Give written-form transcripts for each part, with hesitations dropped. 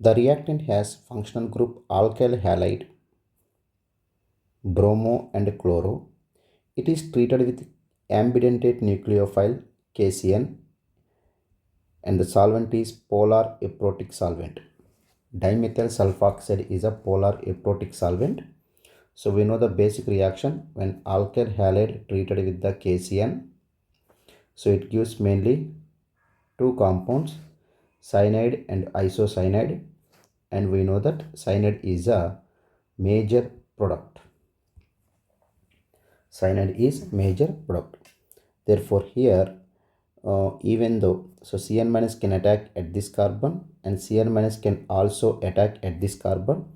The reactant has functional group alkyl halide, bromo and chloro. It is treated with ambidentate nucleophile KCN and the solvent is polar aprotic solvent. Dimethyl sulfoxide is a polar aprotic solvent. So we know the basic reaction when alkyl halide treated with the KCN. So it gives mainly two compounds, cyanide and isocyanide, and we know that cyanide is a major product. Cyanide is major product. Therefore here even though Cn minus can attack at this carbon and Cn minus can also attack at this carbon,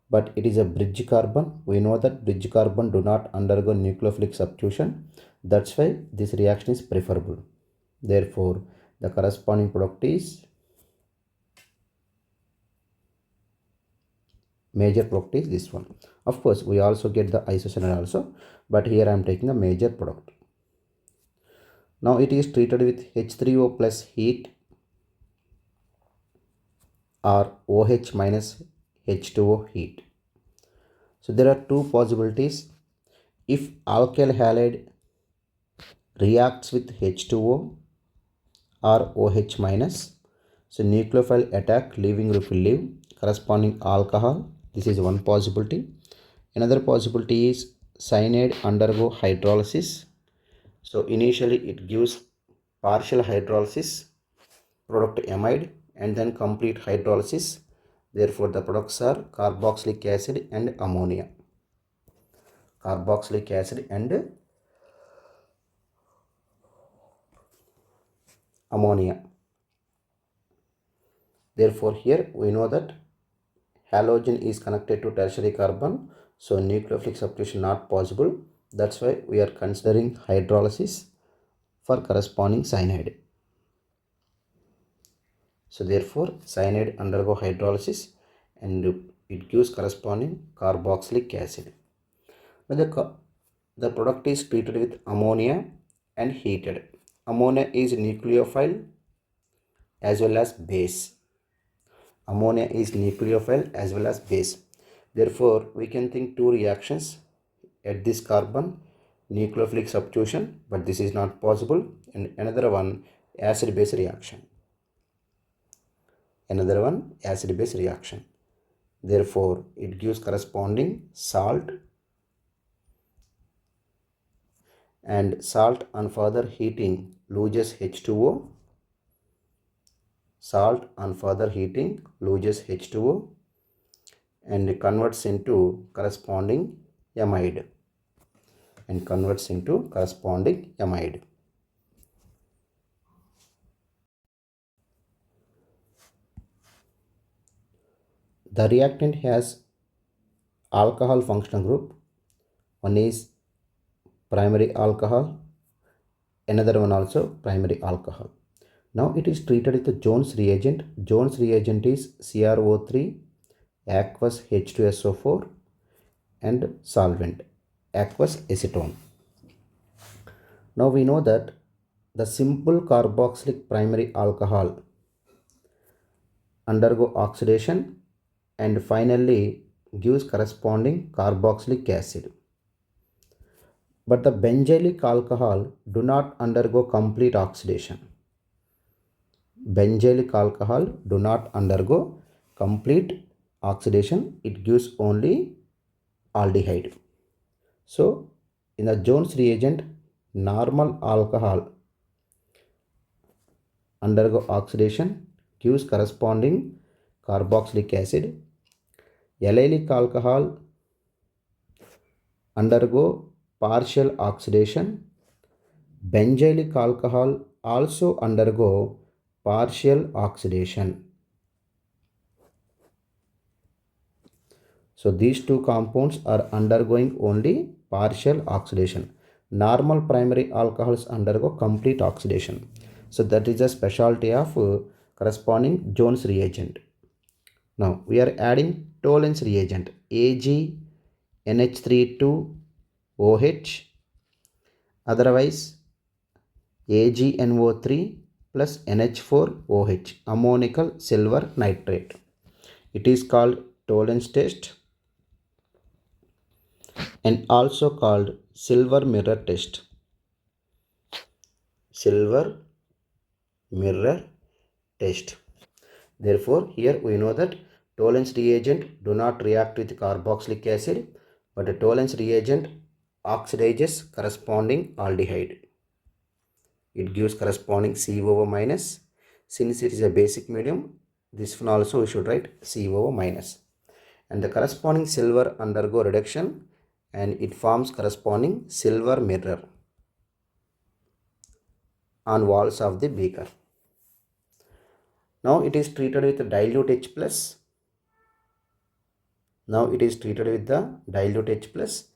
but it is a bridge carbon. We know that bridge carbon do not undergo nucleophilic substitution. That's why this reaction is preferable. Therefore the corresponding product is major product is this one. Of course we also get the isocyanide also, but here I am taking a major product. Now it is treated with H3O plus heat or OH minus H2O heat. So there are two possibilities. If alkyl halide reacts with H2O or OH minus, so nucleophile attack, leaving group will leave, corresponding alcohol. This is one possibility. Another possibility is cyanide undergo hydrolysis. So initially it gives partial hydrolysis, product amide, and then complete hydrolysis. Therefore the products are carboxylic acid and ammonia. Carboxylic acid and ammonia. Therefore here we know that halogen is connected to tertiary carbon, so nucleophilic substitution not possible. That's why we are considering hydrolysis for corresponding cyanide. So therefore cyanide undergo hydrolysis and it gives corresponding carboxylic acid. Now the product is treated with ammonia and heated. Ammonia is nucleophile as well as base. Ammonia is nucleophile as well as base. Therefore we can think two reactions at this carbon, nucleophilic substitution, but this is not possible, and another one acid base reaction. Another one acid base reaction. Therefore it gives corresponding salt, and salt on further heating loses H2O. Salt on further heating loses H2O and converts into corresponding amide. The reactant has alcohol functional group. One is primary alcohol, another one also primary alcohol. Now it is treated with the Jones reagent. Jones reagent is CrO3, aqueous H2SO4 and solvent aqueous acetone. Now we know that the simple carboxylic primary alcohol undergo oxidation and finally gives corresponding carboxylic acid. But the benzylic alcohol do not undergo complete oxidation. Benzylic alcohol do not undergo complete oxidation. It gives only aldehyde. So in the Jones reagent, normal alcohol undergo oxidation, gives corresponding carboxylic acid. Allylic alcohol undergo partial oxidation. Benzylic alcohol also undergo partial oxidation. So these two compounds are undergoing only partial oxidation. Normal primary alcohols undergo complete oxidation. So that is a specialty of corresponding Jones reagent. Now we are adding Tollens reagent AgNH32OH, otherwise AgNO3 plus NH4OH, ammonical silver nitrate. It is called Tollens test and also called silver mirror test. Silver mirror test. Therefore, here we know that Tollens reagent do not react with carboxylic acid, but a Tollens reagent oxidizes corresponding aldehyde. It gives corresponding COO minus. Since it is a basic medium, this one also we should write COO minus. And the corresponding silver undergo reduction and it forms corresponding silver mirror on walls of the beaker. Now it is treated with dilute H plus. Now it is treated with the dilute H plus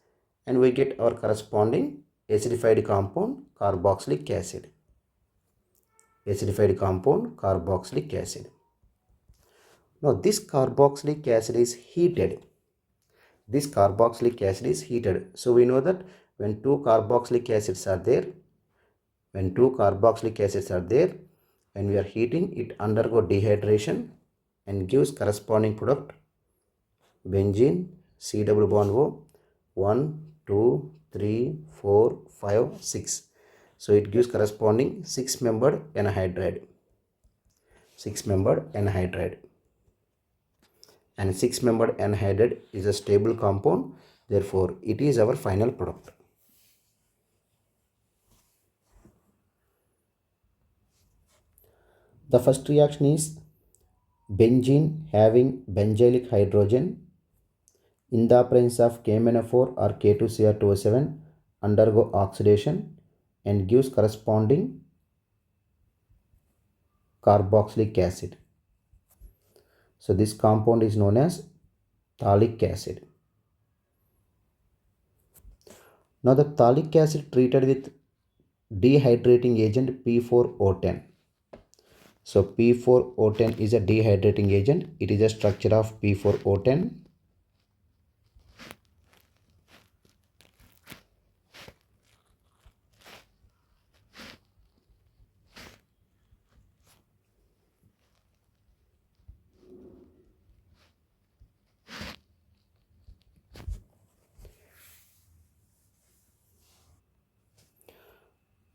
and we get our corresponding acidified compound carboxylic acid. Acidified compound carboxylic acid. Now this carboxylic acid is heated. This carboxylic acid is heated. So we know that when two carboxylic acids are there, and we are heating, it undergo dehydration and gives corresponding product benzene C double bond O 1, 2, 3, 4, 5, 6. So it gives corresponding 6-membered anhydride. 6-membered anhydride. And 6-membered anhydride is a stable compound. Therefore, it is our final product. The first reaction is benzene having benzylic hydrogen in the presence of KMnO4 or K2Cr2O7 undergo oxidation and gives corresponding carboxylic acid. So this compound is known as phthalic acid. Now the phthalic acid treated with dehydrating agent P4O10. So P4O10 is a dehydrating agent. It is a structure of P4O10.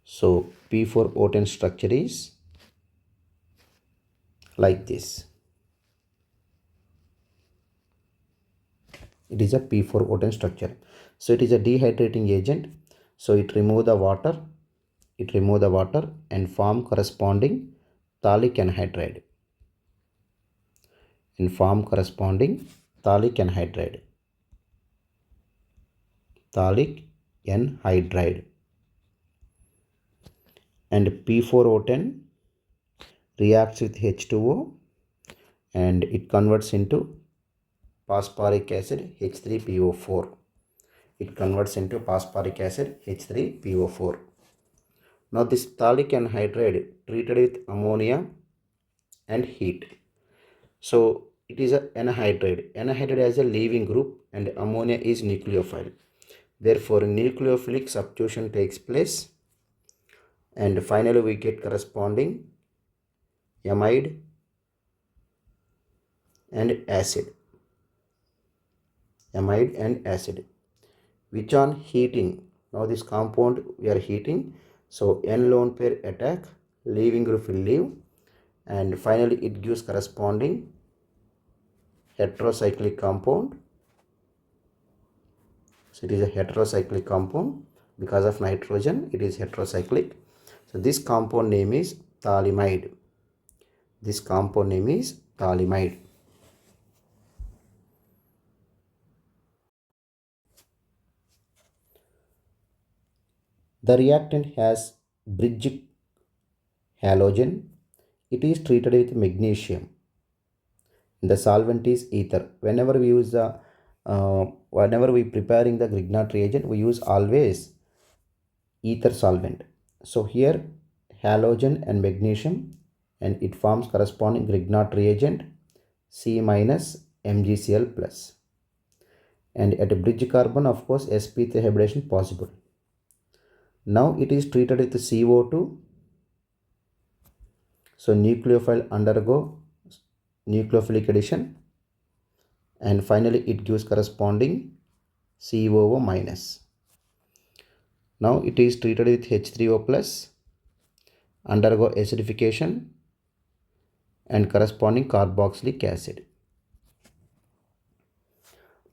So P4O10 structure is like this. It is a P4O10 structure. So it is a dehydrating agent. So it remove the water. And form corresponding phthalic anhydride. Phthalic anhydride. And P4O10 reacts with H2O and it converts into phosphoric acid H3PO4. Now this phthalic anhydride treated with ammonia and heat. So it is an anhydride. Anhydride has a leaving group and ammonia is nucleophile. Therefore nucleophilic substitution takes place and finally we get corresponding amide and acid. Which on heating. Now this compound we are heating. So N lone pair attack, leaving group will leave and finally it gives corresponding heterocyclic compound. So it is a heterocyclic compound because of nitrogen. It is heterocyclic. So this compound name is phthalimide. The reactant has bridge halogen. It is treated with magnesium. The solvent is ether. Whenever we preparing the Grignard reagent, we use always ether solvent. So here halogen and magnesium and it forms corresponding Grignard reagent C minus MgCl plus. And at a bridge carbon, of course, sp3 hybridization possible. Now it is treated with CO2. So nucleophile undergo nucleophilic addition and finally it gives corresponding COO minus. Now it is treated with H3O plus, undergo acidification and corresponding carboxylic acid.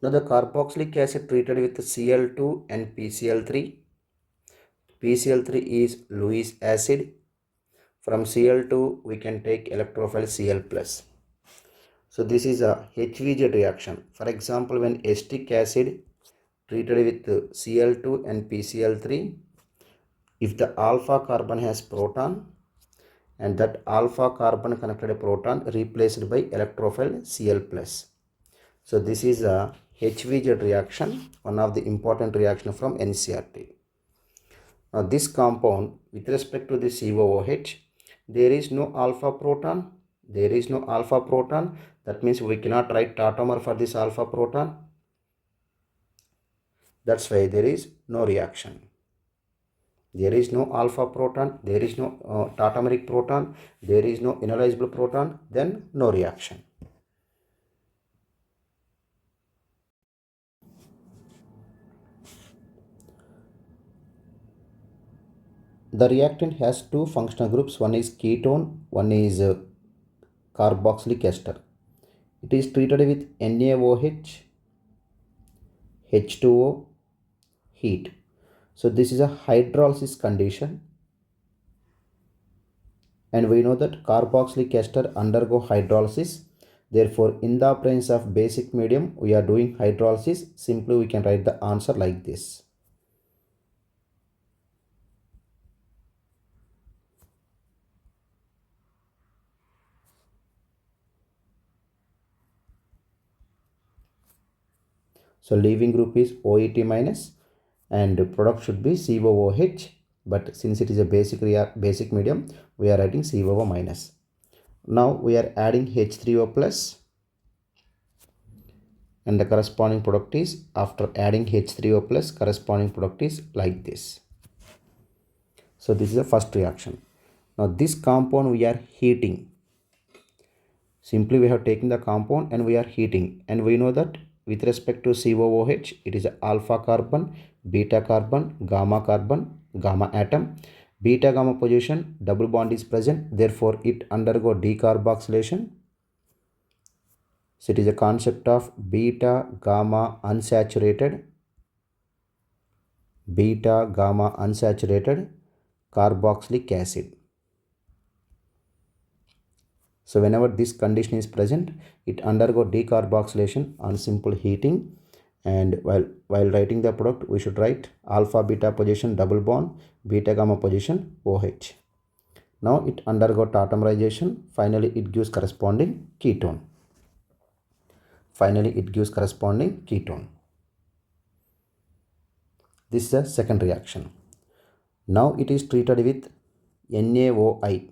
Now the carboxylic acid treated with Cl2 and PCl3. PCl3 is Lewis acid. From Cl2 we can take electrophile Cl plus. So this is a HVZ reaction. For example, when acetic acid treated with Cl2 and PCl3, if the alpha carbon has proton and that alpha carbon connected proton replaced by electrophile Cl plus. So this is a HVZ reaction, one of the important reaction from NCERT. Now this compound with respect to the COOH, there is no alpha proton. There is no alpha proton. That means we cannot write tautomer for this alpha proton. That's why there is no reaction. There is no alpha proton. There is no tautomeric proton. There is no ionizable proton. Then no reaction. The reactant has two functional groups. One is ketone. One is carboxylic ester. It is treated with NaOH, H2O, heat. So this is a hydrolysis condition, and we know that carboxylic ester undergo hydrolysis. Therefore, in the presence of basic medium, we are doing hydrolysis. Simply we can write the answer like this. So leaving group is OET minus and product should be COOH, but since it is a basic medium, we are writing COO minus. Now we are adding H3O plus, and the corresponding product is, after adding H3O plus, corresponding product is like this. So this is the first reaction. Now this compound we are heating. Simply we have taken the compound and we are heating, and we know that with respect to COOH, it is alpha carbon, beta carbon, gamma atom. Beta gamma position, double bond is present, therefore it undergo decarboxylation. So it is a concept of beta gamma unsaturated carboxylic acid. So whenever this condition is present, it undergo decarboxylation on simple heating, and while writing the product, we should write alpha beta position double bond, beta gamma position OH. Now it undergo tautomerization. Finally it gives corresponding ketone. This is the second reaction. Now it is treated with NaOI.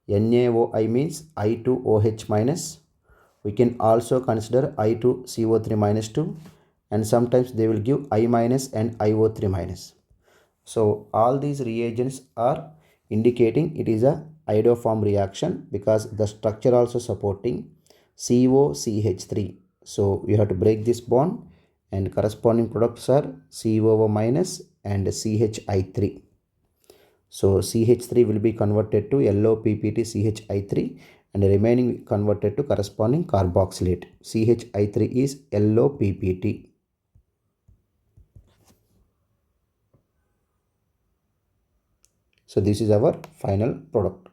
NaOI means I2OH minus. We can also consider I2CO3 minus 2, and sometimes they will give I minus and IO3 minus. So all these reagents are indicating it is a iodoform reaction because the structure also supporting COCH3. So we have to break this bond, and corresponding products are COO minus and CHI3. So CH3 will be converted to LOPPT CHI3, and the remaining converted to corresponding carboxylate. CHI3 is LOPPT. So this is our final product.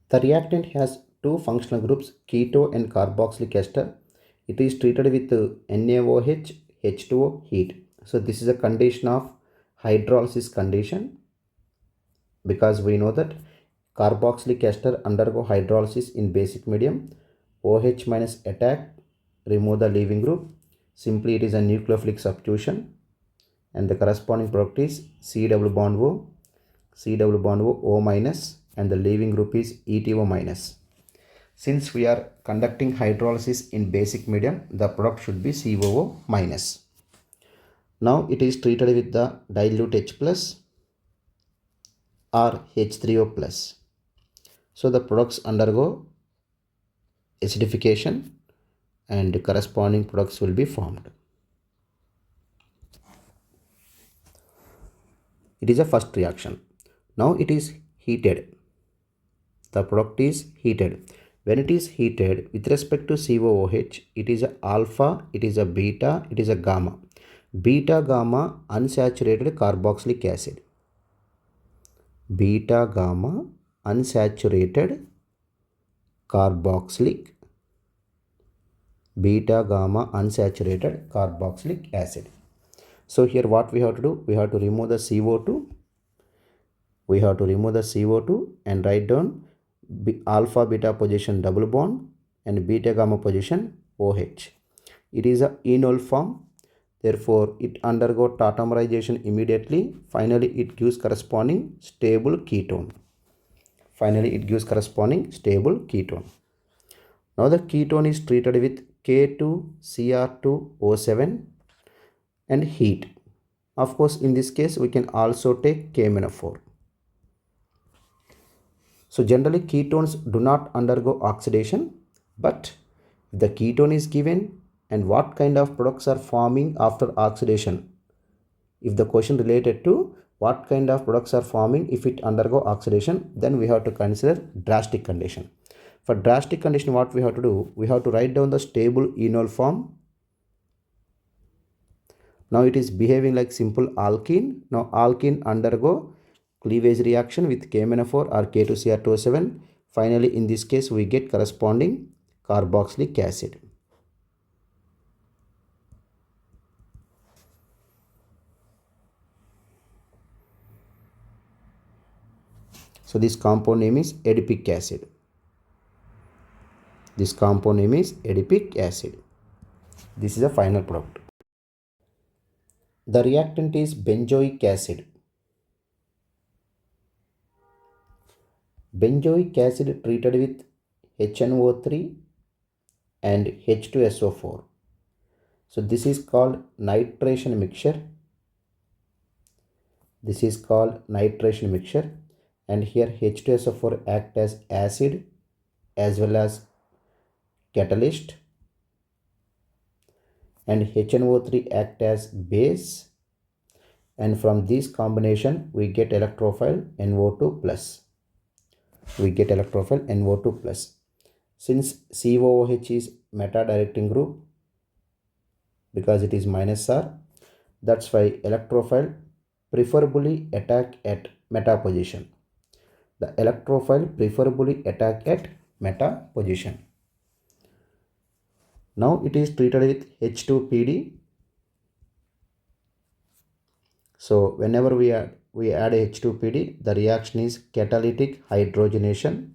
The reactant has two functional groups, keto and carboxylic ester. It is treated with NaOH, H2O, heat. So this is a condition of hydrolysis condition, because we know that carboxylic ester undergo hydrolysis in basic medium. OH minus attack, remove the leaving group. Simply it is a nucleophilic substitution, and the corresponding product is C double bond O, O minus, and the leaving group is ETO minus. Since we are conducting hydrolysis in basic medium, the product should be COO minus. Now it is treated with the dilute H plus or H3O plus. So the products undergo acidification and corresponding products will be formed. It is a first reaction. Now it is heated. The product is heated. When it is heated with respect to COOH, it is a alpha, it is a beta, it is a gamma. Beta gamma unsaturated carboxylic acid. Beta gamma unsaturated carboxylic. Beta gamma unsaturated carboxylic acid. So here what we have to do? We have to remove the CO2. We have to remove the CO2 and write down alpha beta position double bond and beta gamma position OH. It is a enol form. Therefore, it undergo tautomerization immediately. Finally, it gives corresponding stable ketone. Now the ketone is treated with K2Cr2O7 and heat. Of course, in this case, we can also take KMnO4. So generally ketones do not undergo oxidation, but if the ketone is given and what kind of products are forming after oxidation, if the question related to what kind of products are forming if it undergo oxidation, then we have to consider drastic condition. For drastic condition, what we have to do? We have to write down the stable enol form. Now it is behaving like simple alkene. Now alkene undergo cleavage reaction with KMnO4 or K2Cr2O7. Finally, in this case, we get corresponding carboxylic acid. So this compound name is adipic acid. This compound name is adipic acid. This is a final product. The reactant is benzoic acid. Benzoic acid treated with HNO3 and H2SO4. So this is called nitration mixture. And here H2SO4 act as acid as well as catalyst, and HNO3 act as base, and from this combination we get electrophile NO2 plus. Since COOH is meta directing group because it is -R, that's why electrophile preferably attack at meta position. The electrophile preferably attack at meta position. Now it is treated with H2PD. So whenever we add H2PD, the reaction is catalytic hydrogenation.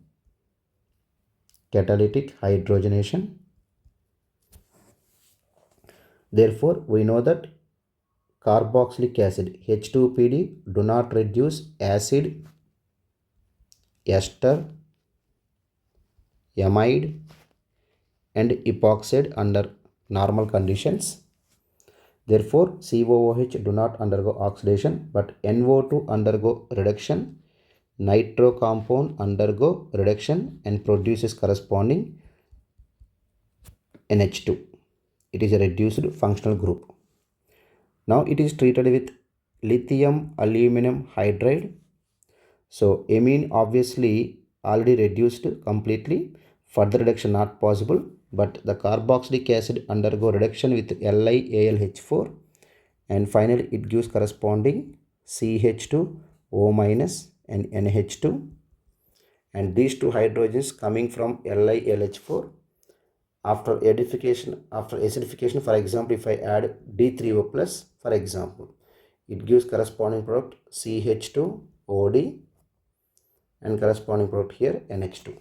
Therefore, we know that carboxylic acid H2PD do not reduce acid, ester, amide and epoxide under normal conditions. Therefore, COOH do not undergo oxidation, but NO2 undergo reduction, nitro compound undergo reduction and produces corresponding NH2. It is a reduced functional group. Now it is treated with lithium aluminum hydride. So amine obviously already reduced completely. Further reduction not possible, but the carboxylic acid undergo reduction with LiAlH4 and finally it gives corresponding CH2O minus and NH2, and these two hydrogens coming from LiLH4 after acidification, for example, if I add D3O plus, for example, it gives corresponding product CH2OD and corresponding product here NH2.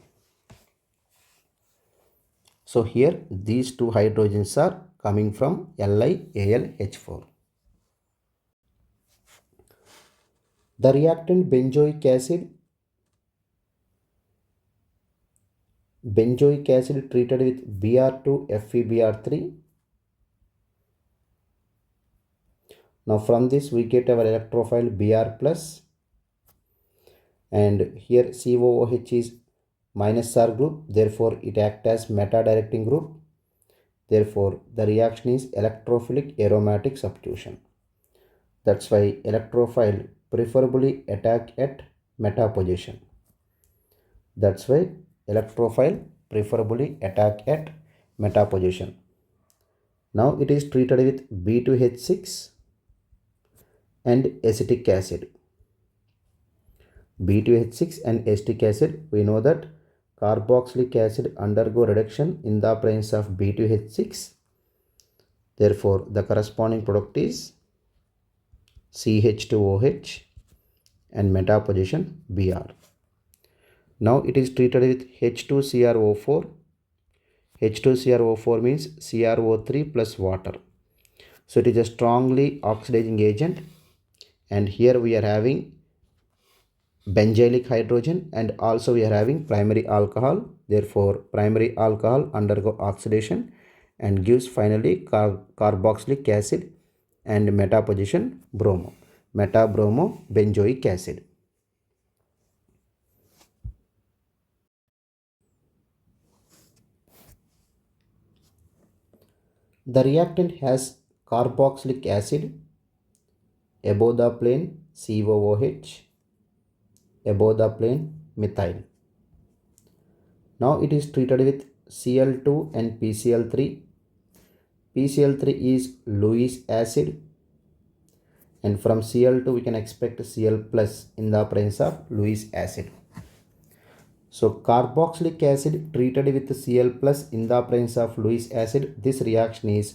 So here these two hydrogens are coming from LiAlH4. The reactant benzoic acid treated with Br2FeBr3. Now from this we get our electrophile Br plus, and here COOH is -R group, therefore it acts as meta directing group, Therefore, the reaction is electrophilic aromatic substitution. That's why electrophile preferably attack at meta position. That's why electrophile preferably attack at meta position. Now it is treated with B2H6 and acetic acid. B2H6 and acetic acid, we know that carboxylic acid undergo reduction in the presence of B2H6. Therefore, the corresponding product is CH2OH and meta position Br. Now it is treated with H2CrO4. H2CrO4 means CrO3 plus water. So it is a strongly oxidizing agent, and here we are having benzylic hydrogen and also we are having primary alcohol. Therefore, primary alcohol undergo oxidation and gives finally carboxylic acid and meta position bromo, meta-bromo benzoic acid. The reactant has carboxylic acid above the plane COOH, above the plane methyl. Now it is treated with Cl2 and PCl3. PCl3 is Lewis acid, and from Cl2 we can expect Cl plus in the presence of Lewis acid. So carboxylic acid treated with Cl plus in the presence of Lewis acid, this reaction is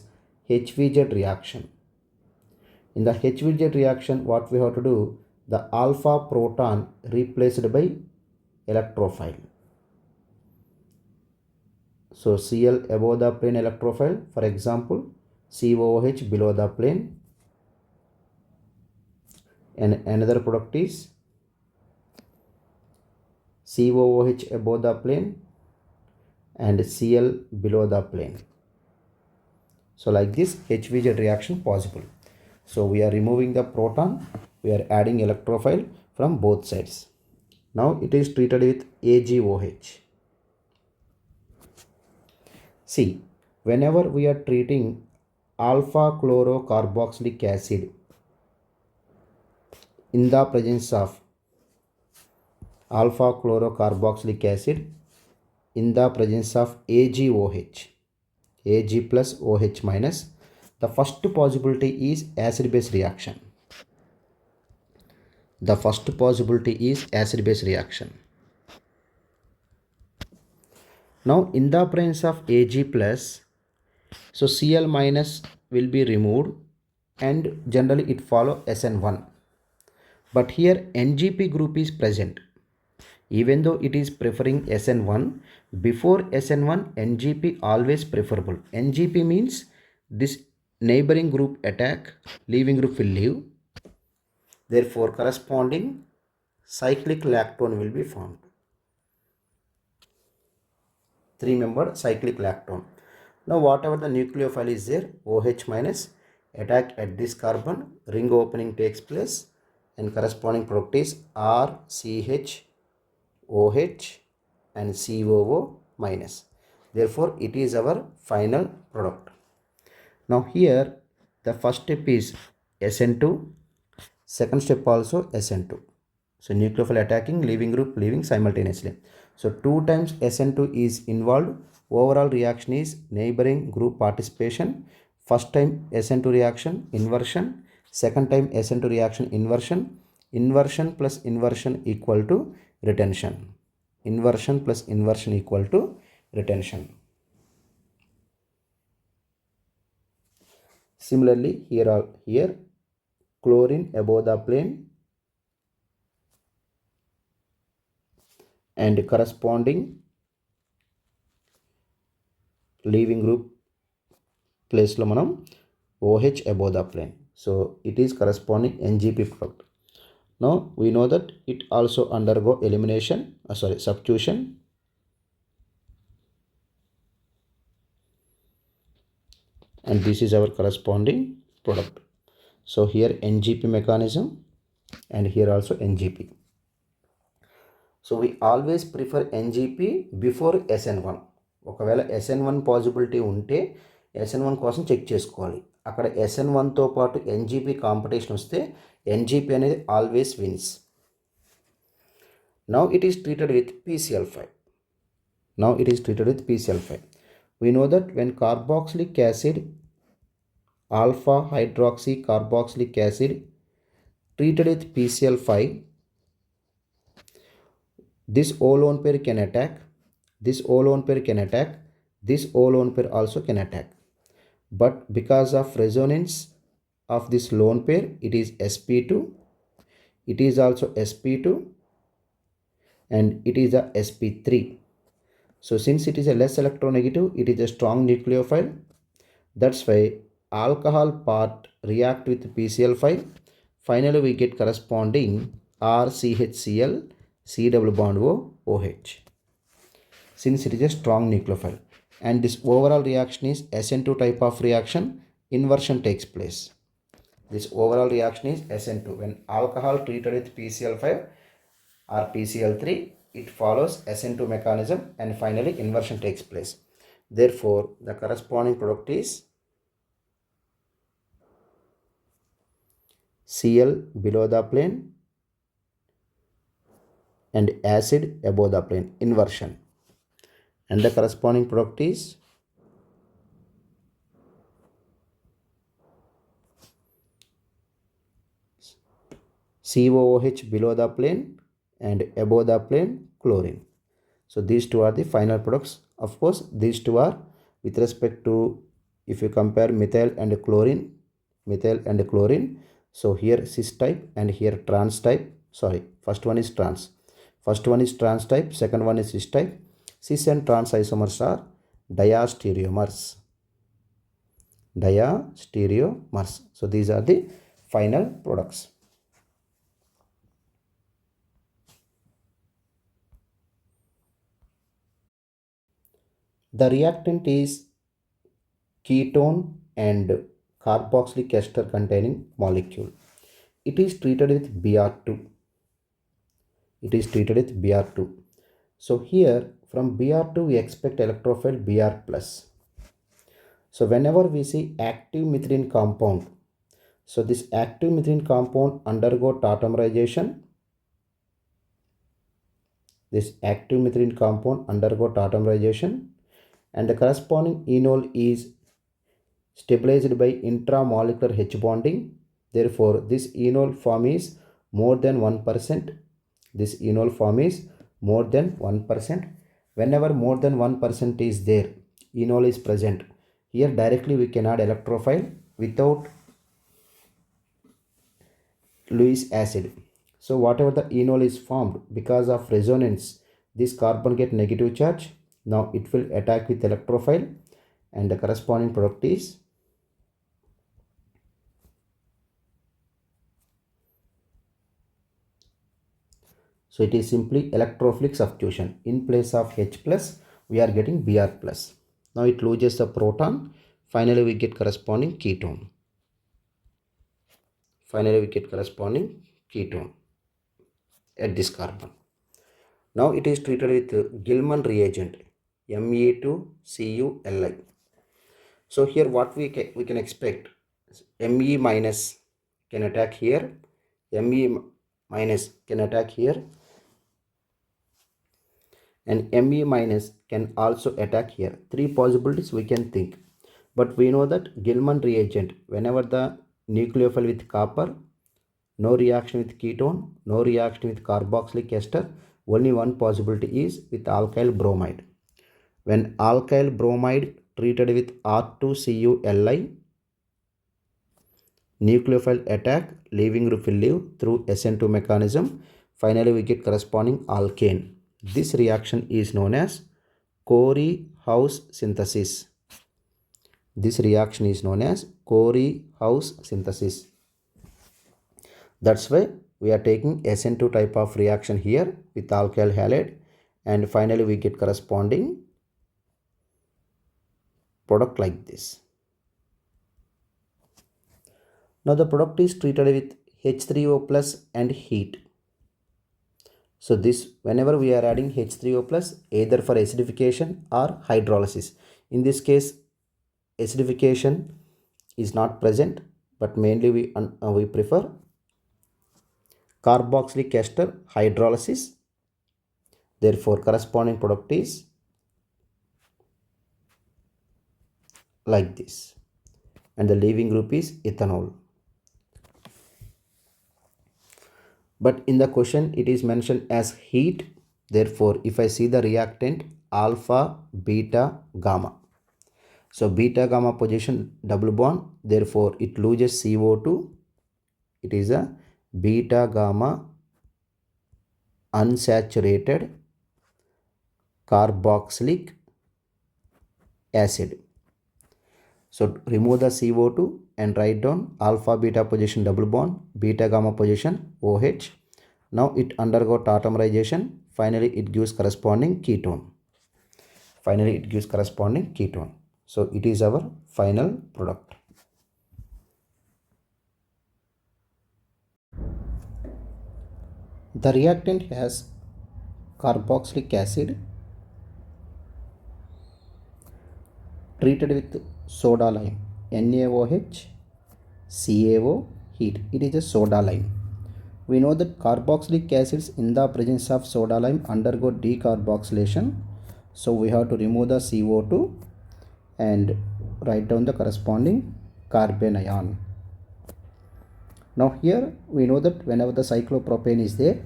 HVZ reaction. In the HVZ reaction, what we have to do? The alpha proton replaced by electrophile. So Cl above the plane electrophile, for example, COOH below the plane, and another product is COOH above the plane and Cl below the plane. So like this HVZ reaction possible. So we are removing the proton, we are adding electrophile from both sides. Now it is treated with AgOH. See, whenever we are treating alpha chlorocarboxylic acid in the presence of alpha chlorocarboxylic acid in the presence of AgOH, Ag plus OH minus, the first possibility is acid-base reaction. The first possibility is acid-base reaction. Now in the presence of Ag plus, so Cl minus will be removed and generally it follow SN1. But here NGP group is present. Even though it is preferring SN1, before SN1 NGP always preferable. NGP means this neighboring group attack, leaving group will leave. Therefore corresponding cyclic lactone will be formed. 3-membered cyclic lactone. Now whatever the nucleophile is there, OH minus attack at this carbon, ring opening takes place and corresponding product is RCH OH and COO minus. Therefore it is our final product. Now here the first step is SN2, second step also SN2. So nucleophile attacking, leaving group leaving simultaneously. So 2 times SN2 is involved. Overall reaction is neighboring group participation. First time SN2 reaction inversion, second time SN2 reaction inversion. Inversion plus inversion equal to retention. Inversion plus inversion equal to retention. Similarly here chlorine above the plane and corresponding leaving group place lo manam OH above the plane. So it is corresponding NGP product. Now we know that it also undergo elimination, substitution. And this is our corresponding product. So here NGP mechanism and here also NGP. So we always prefer NGP before SN1. ఒకవేళ SN1 possibility ఉంటే SN1 కోసం check చేసుకోవాలి. అక్కడ SN1తో పాటు NGP competition వస్తే NGP అనేది always wins. Now it is treated with PCl5. We know that when carboxylic acid, alpha hydroxy carboxylic acid treated with PCl5, this O lone pair can attack, this O lone pair can attack, this O lone pair also can attack. But because of resonance of this lone pair, it is sp2, it is also sp2, and it is a sp3. So since it is a less electronegative, it is a strong nucleophile. That's why alcohol part react with PCl5. Finally we get corresponding RCHCl C double bond O OH, since it is a strong nucleophile. And this overall reaction is SN2 type of reaction. Inversion takes place. This overall reaction is SN2. When alcohol treated with PCl5 or PCl3, it follows SN2 mechanism, and finally inversion takes place. Therefore the corresponding product is Cl below the plane and acid above the plane, inversion. And the corresponding product is COOH below the plane and above the plane, chlorine. So these two are the final products. Of course these two are with respect to, if you compare methyl and chlorine, so here cis type and here trans type. First one is trans type, second one is cis type. Cis and trans isomers are diastereomers. So these are the final products. The reactant is ketone and carboxylic ester containing molecule. It is treated with Br2. So here from Br2 we expect electrophile Br+. So whenever we see active methylene compound, so this active methylene compound undergo tautomerization. And the corresponding enol is stabilized by intramolecular H bonding. Therefore this enol form is more than 1%. Whenever more than 1% is there, enol is present, here directly we can add electrophile without Lewis acid. So whatever the enol is formed, because of resonance, this carbon get negative charge. Now it will attack with electrophile, and the corresponding product is so it is simply electrophilic substitution. In place of H plus we are getting Br plus. Now it loses the proton. Finally we get corresponding ketone. At this carbon. Now it is treated with Gilman reagent, Me2Culi. So here what we can expect, Me minus can attack here, and Me minus can also attack here. Three possibilities we can think. But we know that Gilman reagent, whenever the nucleophile with copper, no reaction with ketone, no reaction with carboxylic ester, only one possibility is with alkyl bromide. When alkyl bromide treated with R2Culi, nucleophile attack, leaving group will leave through SN2 mechanism. Finally we get corresponding alkane. This reaction is known as Corey-House synthesis. That's why we are taking SN2 type of reaction here with alkyl halide, and finally we get corresponding product like this. Now the product is treated with H3O plus and heat. So this, whenever we are adding H3O plus, either for acidification or hydrolysis. In this case acidification is not present, but mainly we prefer carboxylic ester hydrolysis. Therefore, corresponding product is like this, and the leaving group is ethanol. But in the question it is mentioned as heat. Therefore, if I see the reactant alpha, beta, gamma, so beta gamma position double bond, therefore it loses CO2. It is a beta gamma unsaturated carboxylic acid. So remove the CO2 and write down alpha beta position double bond, beta gamma position OH. Now it undergo tautomerization. Finally it gives corresponding ketone. So it is our final product. The reactant has carboxylic acid treated with soda lime, NaOH, CaO, heat. It is a soda lime. We know that carboxylic acids in the presence of soda lime undergo decarboxylation. So we have to remove the CO2 and write down the corresponding carbon ion. Now here we know that whenever the cyclopropane is there,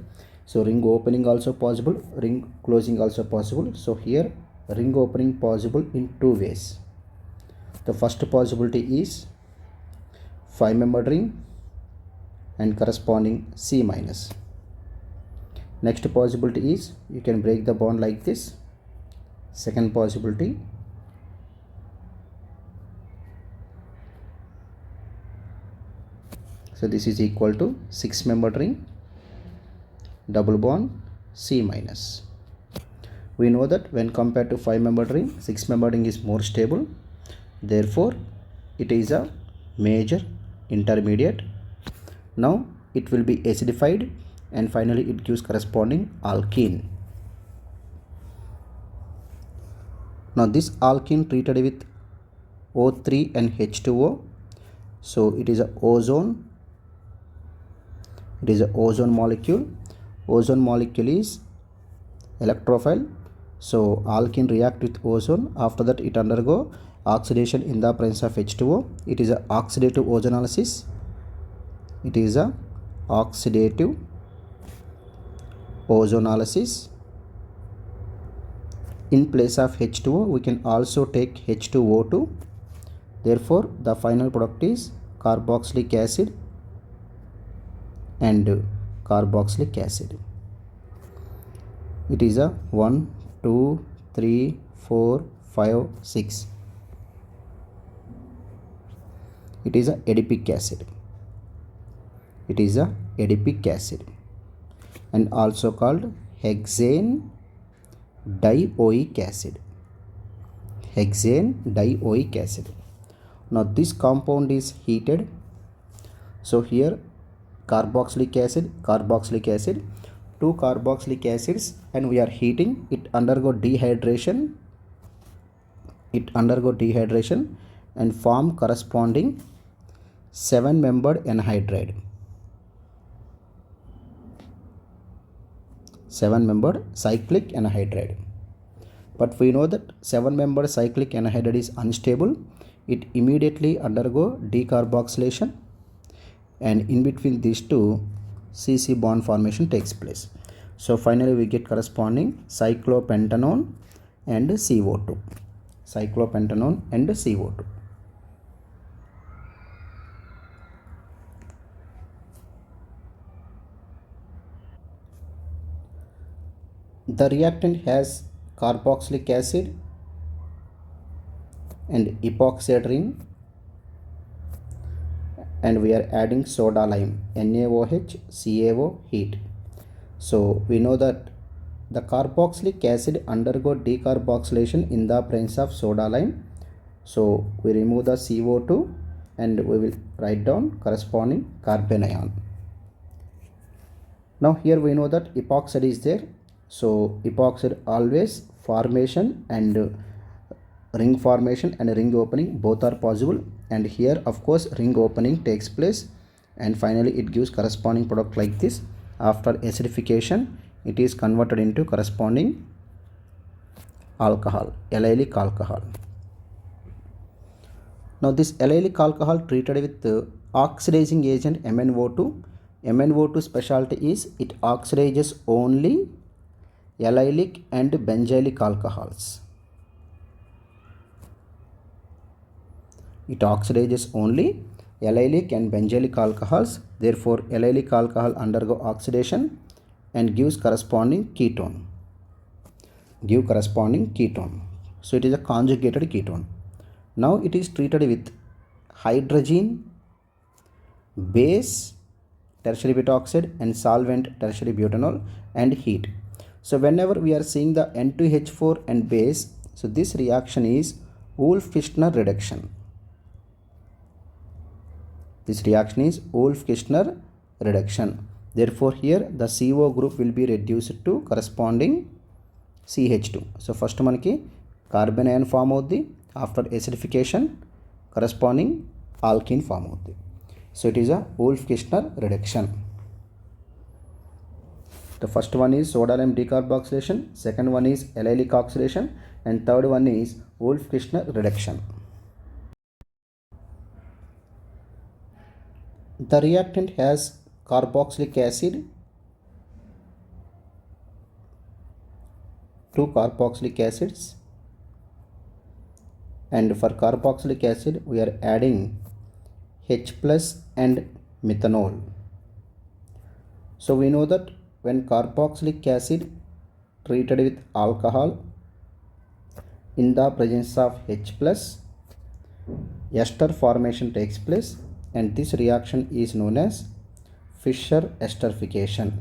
so ring opening also possible, ring closing also possible. So here ring opening possible in two ways. The first possibility is 5-membered ring and corresponding C minus. Next possibility is you can break the bond like this. Second possibility, so this is equal to 6-membered ring, double bond, C minus. We know that when compared to 5-membered ring, 6-membered ring is more stable. Therefore, it is a major intermediate. Now it will be acidified and finally it gives corresponding alkene. Now this alkene treated with O3 and H2O. So it is a ozone. It is a ozone molecule. Ozone molecule is electrophile. So alkene react with ozone. After that it undergo oxidation in the presence of H2O. It is a oxidative ozonolysis. It is a oxidative ozonolysis. In place of H2O we can also take H2O2. Therefore the final product is carboxylic acid and carboxylic acid. It is a 1, 2, 3, 4, 5, 6. It is a adipic acid. It is a adipic acid and also called hexane dioic acid. Hexane dioic acid. Now this compound is heated. So here carboxylic acid, two carboxylic acids, and we are heating. It undergo dehydration. And form corresponding 7-membered anhydride. 7-membered cyclic anhydride. But we know that 7-membered cyclic anhydride is unstable. It immediately undergo decarboxylation, and in between these two CC bond formation takes place. So finally we get corresponding cyclopentanone and CO2. Cyclopentanone and CO2. The reactant has carboxylic acid and epoxide ring, and we are adding soda lime, NaOH, CaO, heat. So we know that the carboxylic acid undergo decarboxylation in the presence of soda lime. So we remove the CO2 and we will write down corresponding carbon ion. Now here we know that epoxide is there. So epoxide always formation and ring formation and ring opening both are possible, and here of course ring opening takes place, and finally it gives corresponding product like this. After acidification it is converted into corresponding alcohol, allylic alcohol. Now this allylic alcohol treated with oxidizing agent MnO2. MnO2 specialty is it oxidizes only allylic and benzylic alcohols. It oxidizes only allylic and benzylic alcohols. Therefore allylic alcohol undergo oxidation and gives corresponding ketone. So it is a conjugated ketone. Now it is treated with hydrogen, base tertiary beta oxide, and solvent tertiary butanol, and heat. So whenever we are seeing the N2H4 and base, so this reaction is Wolff-Kishner reduction. This reaction is Wolff-Kishner reduction. Therefore here the CO group will be reduced to corresponding CH2. So first manaki carbon ion form avuddi, after acidification corresponding alkene form avuddi. So it is a Wolff-Kishner reduction. The first one is soda lime decarboxylation, second one is allylic oxidation, and third one is Wolff-Kishner reduction. The reactant has carboxylic acid, 2 carboxylic acids, and for carboxylic acid we are adding H plus and methanol. So we know that when carboxylic acid treated with alcohol in the presence of H plus, ester formation takes place, and this reaction is known as Fischer esterification.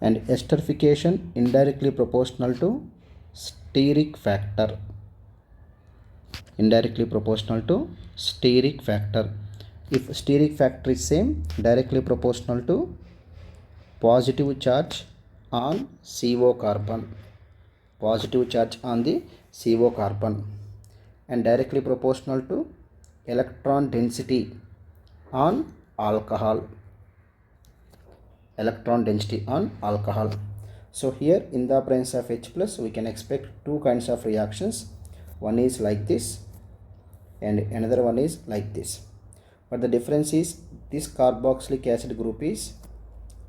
And esterification indirectly proportional to steric factor. If steric factor is same, directly proportional to positive charge on CO carbon, and directly proportional to electron density on alcohol. So here in the presence of H plus we can expect two kinds of reactions. One is like this and another one is like this. But the difference is this carboxylic acid group is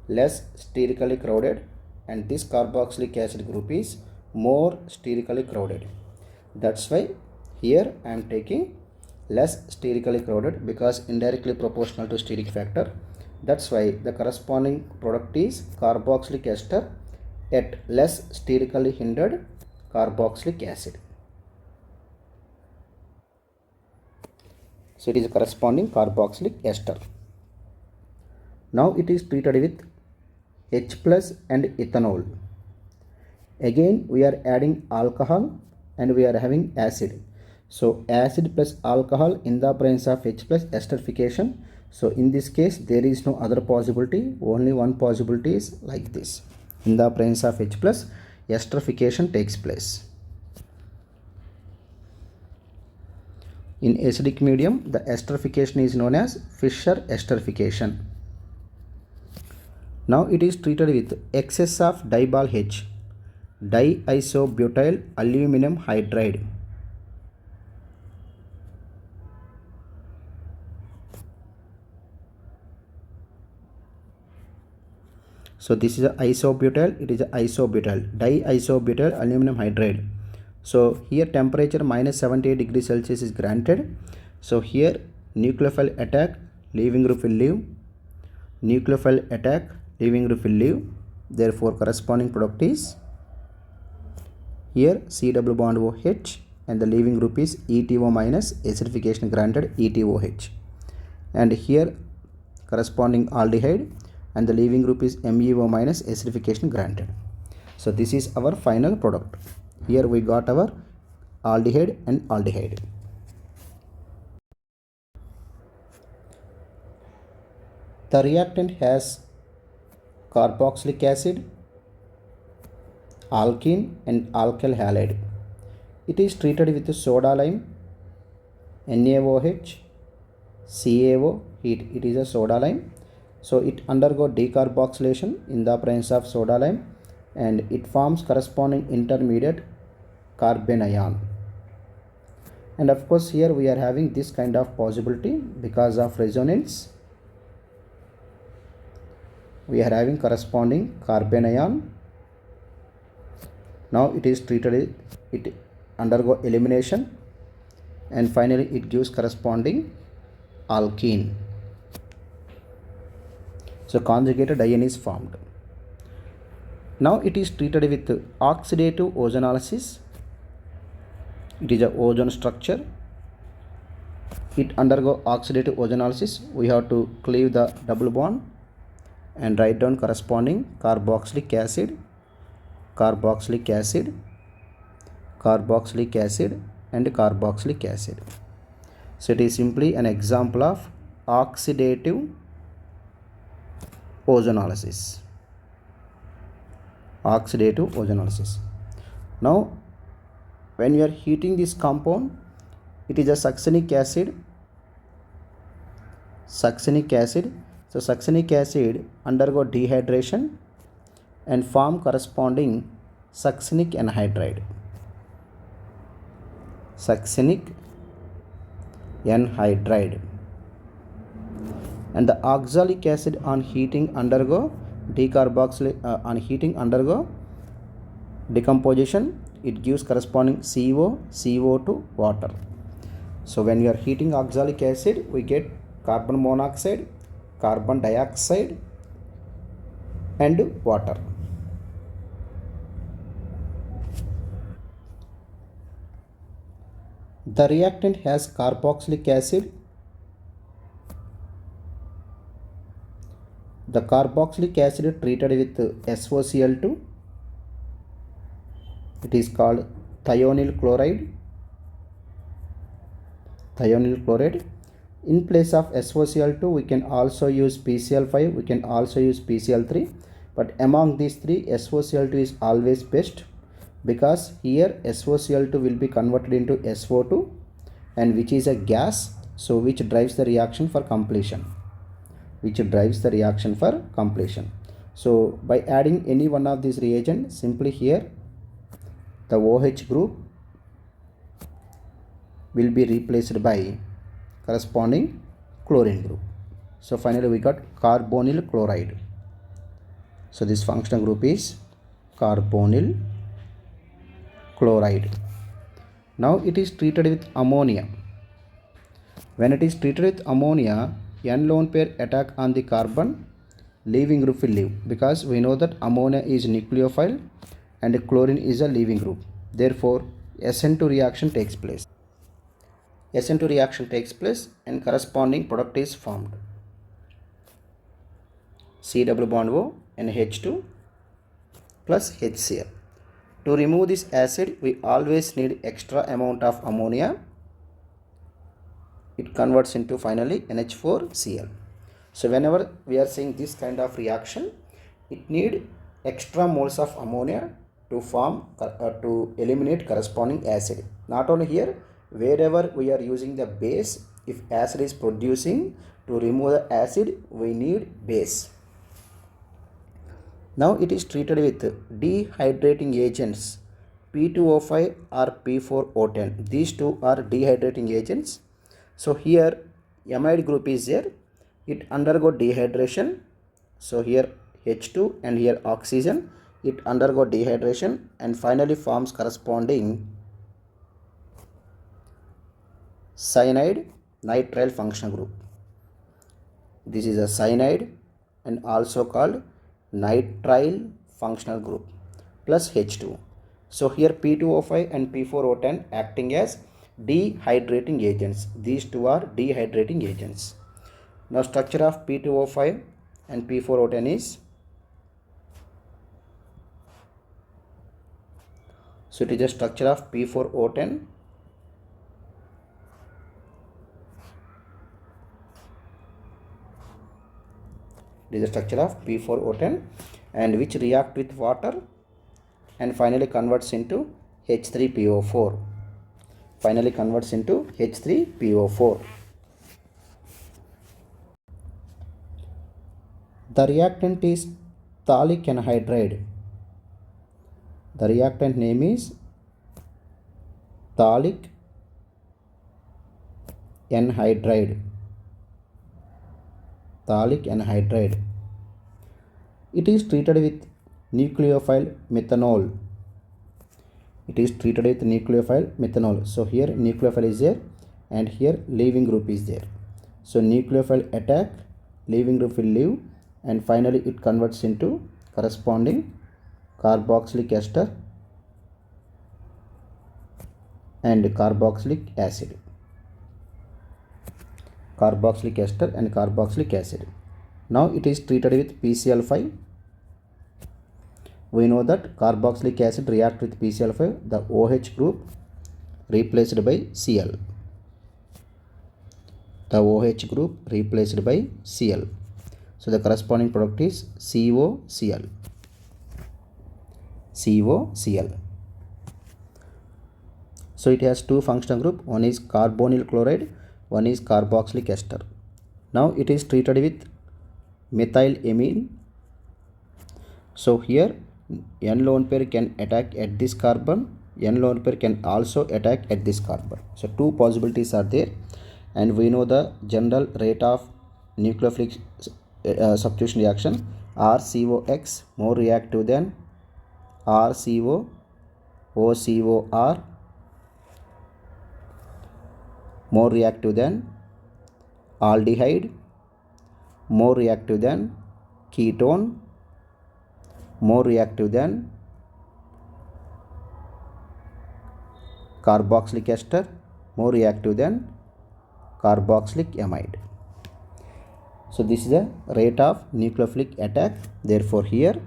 less sterically crowded and this carboxylic acid group is more sterically crowded. That's why here I am taking less sterically crowded because indirectly proportional to steric factor. That's why the corresponding product is carboxylic ester at less sterically hindered carboxylic acid. So it is a corresponding carboxylic ester. Now it is treated with H plus and ethanol. Again we are adding alcohol and we are having acid. So acid plus alcohol in the presence of H plus esterification. So in this case there is no other possibility, only one possibility is like this. In the presence of H plus esterification takes place. In acidic medium the esterification is known as Fischer esterification. Now it is treated with excess of dibal H, diisobutyl aluminum hydride. So this is a isobutyl, it is a isobutyl, diisobutyl aluminum hydride. So here temperature minus 78 degrees Celsius is granted. So here nucleophile attack, leaving group will leave, nucleophile attack, leaving group will leave. Therefore corresponding product is here C double bond OH and the leaving group is ETO minus, acidification granted ETOH, and here corresponding aldehyde and the leaving group is MEO minus, acidification granted. So this is our final product. Here we got our aldehyde and aldehyde. The reactant has carboxylic acid, alkene and alkyl halide. It is treated with soda lime, NaOH, CaO heat. It is a soda lime. So it undergo decarboxylation in the presence of soda lime and it forms corresponding intermediate carbanion. And of course here we are having this kind of possibility because of resonance. We are having corresponding carbanion. Now it is treated, it undergo elimination and finally it gives corresponding alkene. So conjugated ion is formed. Now it is treated with oxidative ozonolysis. It is a ozone structure. It undergo oxidative ozonolysis. We have to cleave the double bond and write down corresponding carboxylic acid, carboxylic acid, carboxylic acid and carboxylic acid. So it is simply an example of oxidative ozonolysis. Oxidative ozonolysis. Now when you are heating this compound, it is a succinic acid. Succinic acid. So succinic acid undergo dehydration and form corresponding succinic anhydride. Succinic anhydride. And the oxalic acid on heating undergo decomposition. It gives corresponding CO2 water. So when you are heating oxalic acid, we get carbon monoxide, carbon dioxide and water. The reactant has carboxylic acid. The carboxylic acid treated with SOCl2. It is called thionyl chloride. Thionyl chloride. In place of SOCl2, we can also use PCl5. We can also use PCl3. But among these three, SOCl2 is always best because here SOCl2 will be converted into SO2 and which is a gas. So which drives the reaction for completion. So by adding any one of these reagents, simply here the OH group will be replaced by corresponding chlorine group. So finally we got carbonyl chloride. So this functional group is carbonyl chloride. Now it is treated with ammonia. When it is treated with ammonia, N lone pair attack on the carbon, leaving group will leave because we know that ammonia is nucleophile and chlorine is a leaving group. Therefore, SN2 reaction takes place. SN2 reaction takes place and corresponding product is formed. C double bond O and H2 plus HCl. To remove this acid, we always need extra amount of ammonia. It converts into finally NH4Cl. So whenever we are seeing this kind of reaction, it need extra moles of ammonia to form to eliminate corresponding acid. Not only here, wherever we are using the base, if acid is producing, to remove the acid we need base. Now it is treated with dehydrating agents P2O5 or P4O10. These two are dehydrating agents. So here amide group is there. It undergo dehydration. So here H2 and here oxygen. It undergo dehydration and finally forms corresponding cyanide nitrile functional group. This is a cyanide and also called nitrile functional group plus H2. So here P2O5 and P4O10 acting as dehydrating agents. These two are dehydrating agents. Now structure of P2O5 and P4O10 is, so it is a structure of P4O10 It is the structure of P4O10 and which react with water and finally converts into H3PO4. Finally converts into H3PO4. The reactant is phthalic anhydride. The reactant name is phthalic anhydride. Phthalic anhydride. It is treated with nucleophile methanol. It is treated with nucleophile methanol. So here nucleophile is there and here leaving group is there. So nucleophile attack, leaving group will leave and finally it converts into corresponding carboxylic ester and carboxylic acid. Carboxylic ester and carboxylic acid. Now it is treated with PCl5. We know that carboxylic acid react with PCl5, the OH group replaced by Cl. The OH group replaced by Cl. So the corresponding product is COCl. COCl. So it has two functional group. One is carbonyl chloride, one is carboxylic ester. Now it is treated with methylamine. So here N lone pair can attack at this carbon. N lone pair can also attack at this carbon. So two possibilities are there, and we know the general rate of nucleophilic substitution reaction. RCOX more reactive than RCO, OCOR more reactive than aldehyde, more reactive than ketone, more reactive than carboxylic ester, more reactive than carboxylic amide. So this is the rate of nucleophilic attack. Therefore here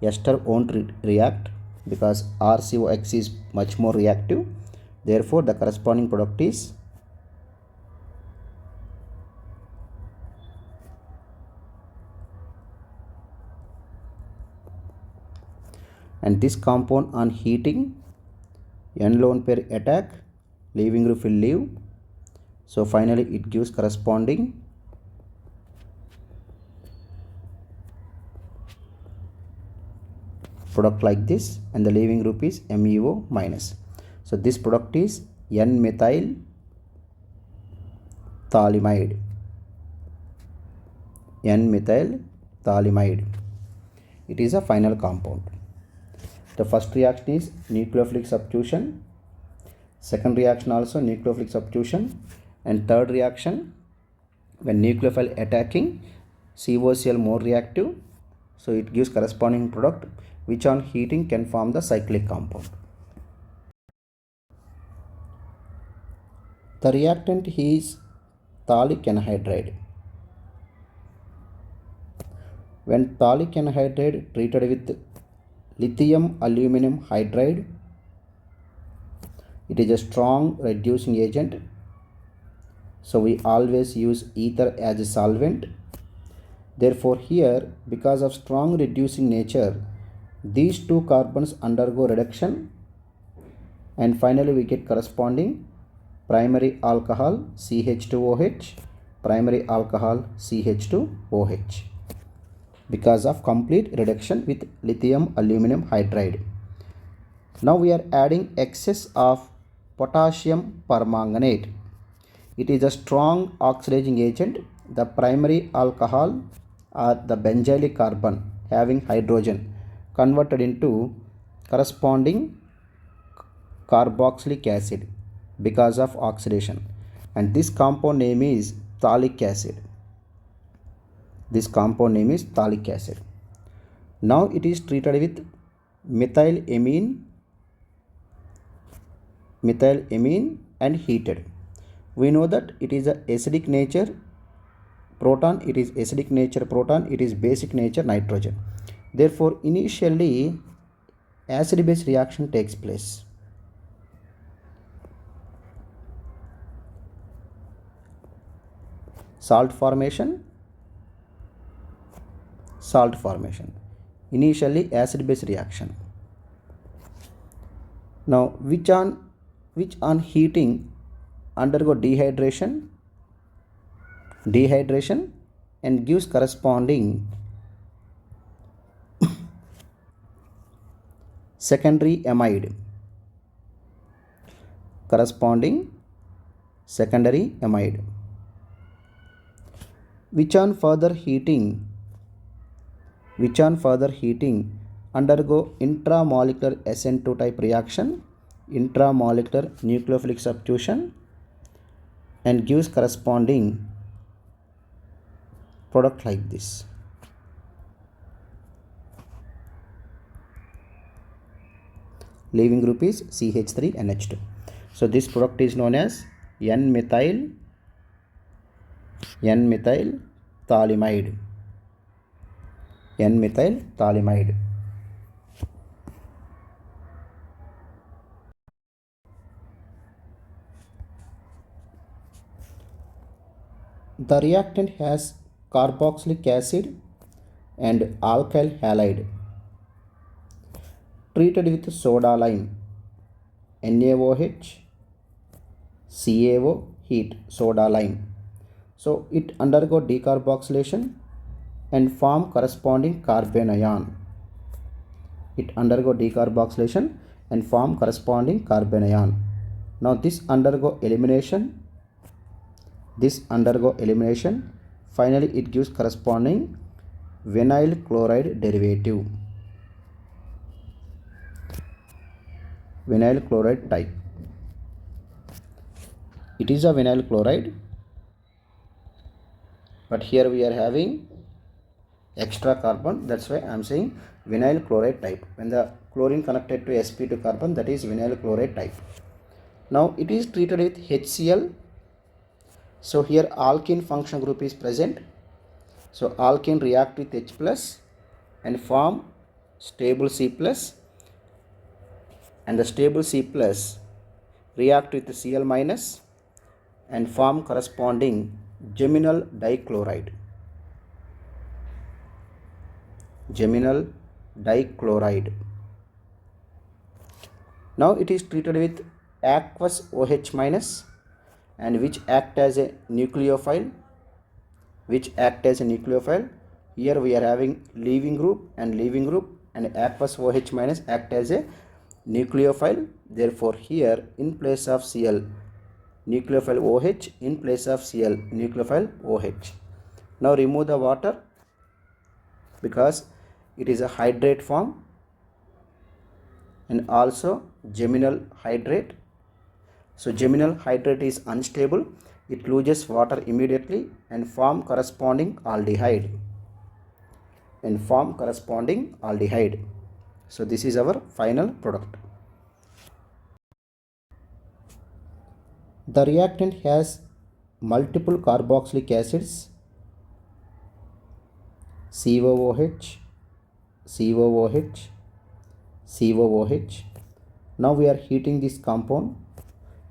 ester won't react because RCOX is much more reactive. Therefore the corresponding product is and this compound on heating N lone pair attack, leaving group will leave. So finally it gives corresponding product like this and the leaving group is MEO minus. So this product is N-methyl phthalimide. N-methyl phthalimide. It is a final compound. The first reaction is nucleophilic substitution. Second reaction also nucleophilic substitution. And third reaction, when nucleophile attacking, COCl more reactive. So it gives corresponding product which on heating can form the cyclic compound. The reactant is phthalic anhydride. When phthalic anhydride treated with lithium aluminum hydride, it is a strong reducing agent. So we always use ether as a solvent. Therefore here, because of strong reducing nature, these two carbons undergo reduction and finally we get corresponding primary alcohol CH2OH, primary alcohol CH2OH because of complete reduction with lithium aluminum hydride. Now we are adding excess of potassium permanganate. It is a strong oxidizing agent. The primary alcohol or the benzylic carbon having hydrogen converted into corresponding carboxylic acid because of oxidation, and this compound name is phthalic acid. This compound name is phthalic acid. Now it is treated with methylamine and heated. We know that it is a acidic nature proton, it is acidic nature proton, it is basic nature nitrogen. Therefore initially acid base reaction takes place. Salt formation salt formation. Initially acid base reaction. Now which on heating undergo dehydration and gives corresponding secondary amide. Which on further heating undergo intramolecular SN2 type reaction, intramolecular nucleophilic substitution, and gives corresponding product like this. Leaving group is CH3NH2. So this product is known as N-methyl phthalimide. N-methyl phthalimide. The reactant has carboxylic acid and alkyl halide treated with soda lime, NaOH, CaO heat, soda lime. So it undergo decarboxylation and form corresponding carbon ion. Now this undergo elimination. Finally it gives corresponding vinyl chloride derivative. Vinyl chloride type. It is a vinyl chloride, but here we are having extra carbon, that's why I am saying vinyl chloride type. When the chlorine connected to sp2 carbon, that is vinyl chloride type. Now it is treated with HCl. So here alkene function group is present. So alkene react with H plus and form stable C plus, and the stable C plus react with Cl minus and form corresponding geminal dichloride. Now it is treated with aqueous OH minus, and which act as a nucleophile. Here we are having leaving group, and aqueous OH minus act as a nucleophile. Therefore here in place of Cl, nucleophile OH, in place of Cl, nucleophile OH. Now remove the water because it is a hydrate form and also geminal hydrate. So geminal hydrate is unstable, it loses water immediately and form corresponding aldehyde. So this is our final product. The reactant has multiple carboxylic acids, COOH. Now we are heating this compound,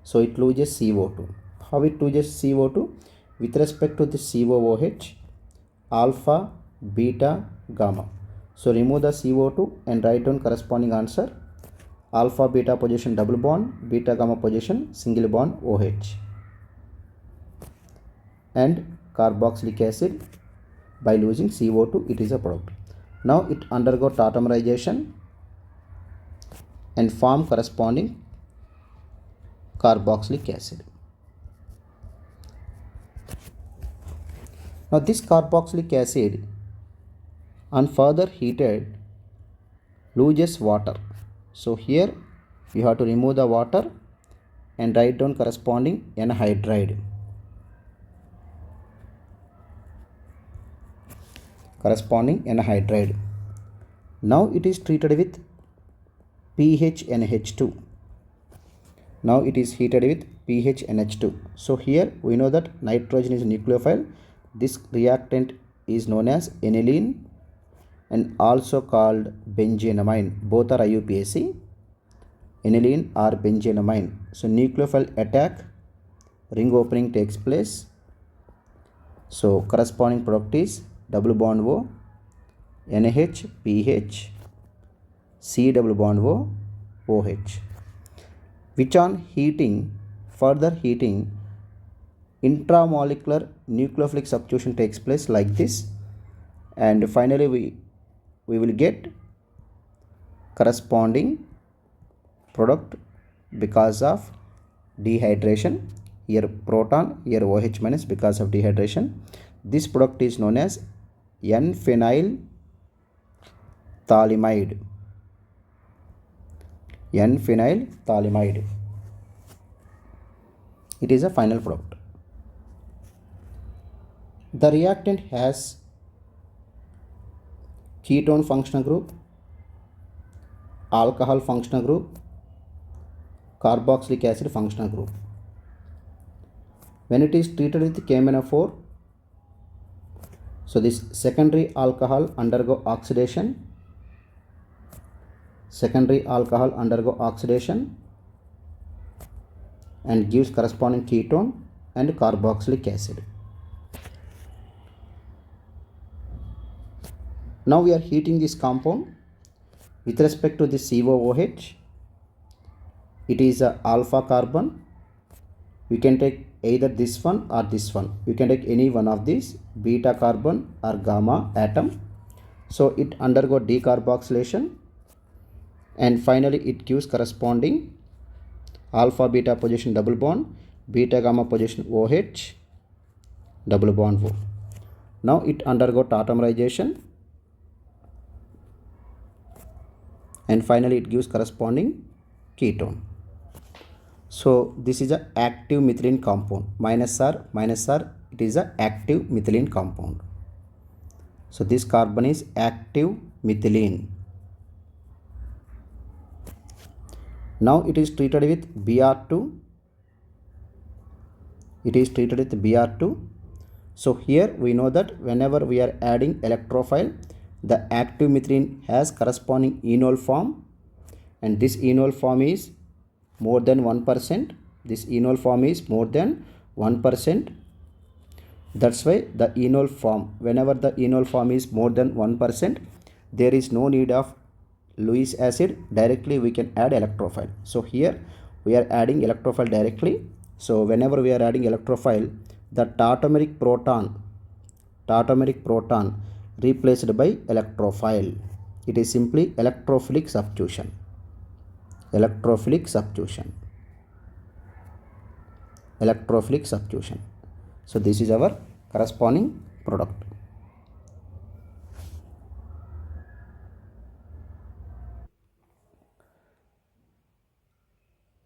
so it loses CO2. How it loses CO2? With respect to the COOH, alpha, beta, gamma. So remove the CO2 and write down corresponding answer. Alpha beta position double bond, beta gamma position single bond OH. And carboxylic acid, by losing CO2, it is a product. Now it undergo tautomerization and form corresponding carboxylic acid. Now this carboxylic acid on further heated loses water. So here you have to remove the water and write down corresponding anhydride. Now it is treated with PHNH2. Now it is heated with PHNH2. So here we know that nitrogen is a nucleophile. This reactant is known as aniline and also called benzenamine. Both are IUPAC, aniline or benzenamine. So nucleophile attack, ring opening takes place. So corresponding product is double bond O NH, PH, C double bond O, OH, which on heating, further heating, intramolecular nucleophilic substitution takes place like this, and finally we will get corresponding product because of dehydration. Here proton, here OH minus because of dehydration. This product is known as N-phenyl phthalimide. N-phenyl phthalimide. It is a final product. The reactant has ketone functional group, alcohol functional group, carboxylic acid functional group. When it is treated with KMnO4, so this secondary alcohol undergo oxidation, and gives corresponding ketone and carboxylic acid. Now we are heating this compound with respect to this COOH. It is a alpha carbon. We can take either this one or this one. You can take any one of these, beta carbon or gamma atom. So it undergo decarboxylation, and finally it gives corresponding alpha beta position double bond, beta gamma position OH, double bond O. Now it undergo tautomerization, and finally it gives corresponding ketone. So this is a active methylene compound. Minus R, it is a active methylene compound. So this carbon is active methylene. Now it is treated with Br2. So here we know that whenever we are adding electrophile, the active methylene has corresponding enol form, and this enol form is more than 1%. This enol form is more than 1%. That's why the enol form, whenever the enol form is more than 1%, there is no need of Lewis acid. Directly we can add electrophile. So here we are adding electrophile directly. So whenever we are adding electrophile, the tautomeric proton replaced by electrophile. It is simply electrophilic substitution. So this is our corresponding product.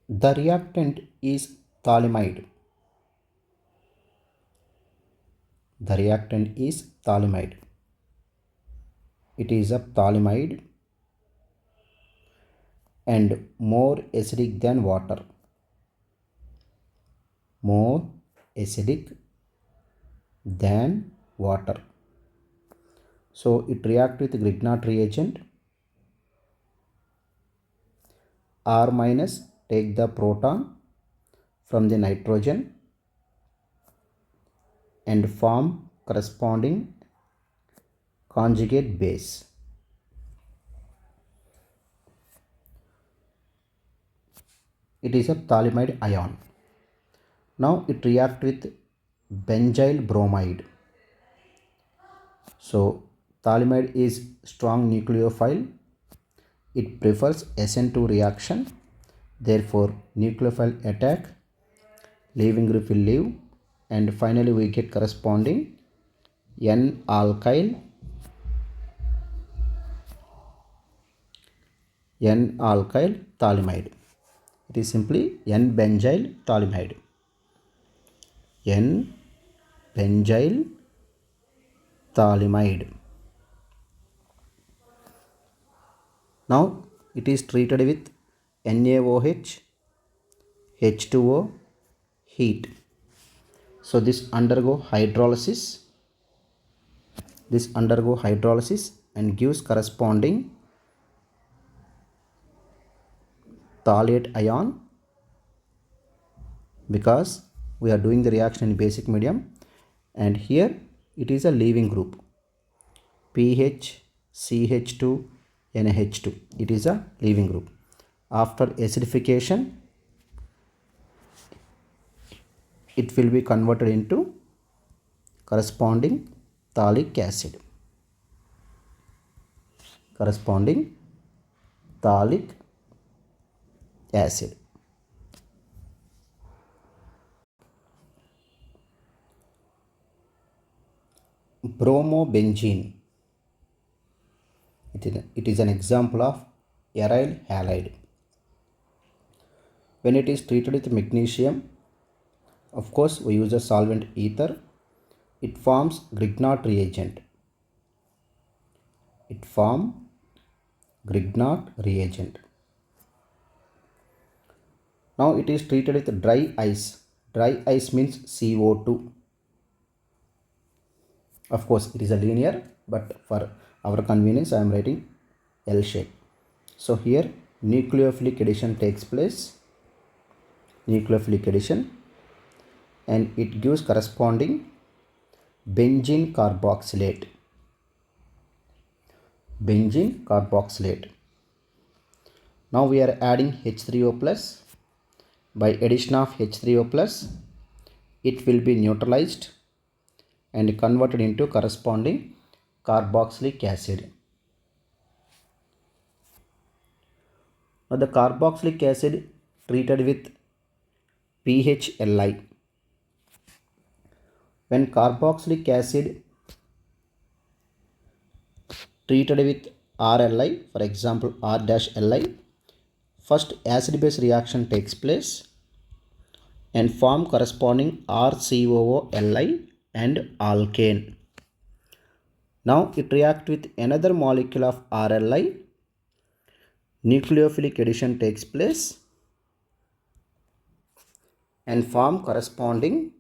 The reactant is phthalimide. It is a phthalimide and more acidic than water. So it reacts with Grignard reagent. R minus take the proton from the nitrogen and form corresponding conjugate base. It is a phthalimide ion. Now it reacts with benzyl bromide. So phthalimide is strong nucleophile. It prefers SN2 reaction. Therefore nucleophile attack, leaving group will leave, and finally we get corresponding N-alkyl phthalimide. It is simply N-benzyl phthalimide. Now it is treated with NaOH, H2O, heat. So this undergo hydrolysis and gives corresponding phthalate ion, because we are doing the reaction in basic medium, and here it is a leaving group, pH CH2 NH2. It is a leaving group. After acidification, it will be converted into corresponding phthalic acid. Corresponding phthalic acid. Bromobenzene. It is an example of aryl halide. When it is treated with magnesium, of course we use a solvent ether. It forms Grignard reagent. It forms Grignard reagent. Now it is treated with dry ice. Dry ice means CO2. Of course it is a linear, but for our convenience I am writing L shape. So here nucleophilic addition takes place. Nucleophilic addition, and it gives corresponding benzene carboxylate. Benzene carboxylate. Now we are adding H3O plus. By addition of H3O plus, it will be neutralized and converted into corresponding carboxylic acid. Now the carboxylic acid treated with PHLi. When carboxylic acid treated with RLi, for example R-Li, first acid-base reaction takes place and form corresponding RCOOLi and alkane. Now it reacts with another molecule of RLi. Nucleophilic addition takes place and form corresponding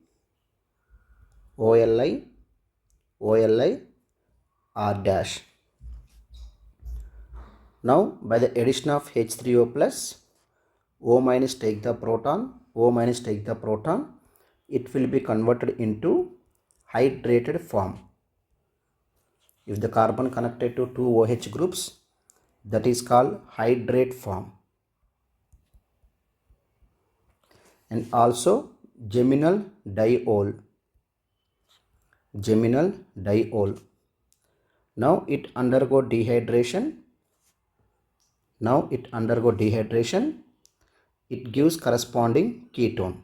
OLi, R dash. Now by the addition of H3O plus, O minus take the proton, it will be converted into hydrated form. If the carbon connected to two OH groups, that is called hydrate form. And also geminal diol. Now it undergo dehydration. It gives corresponding ketone.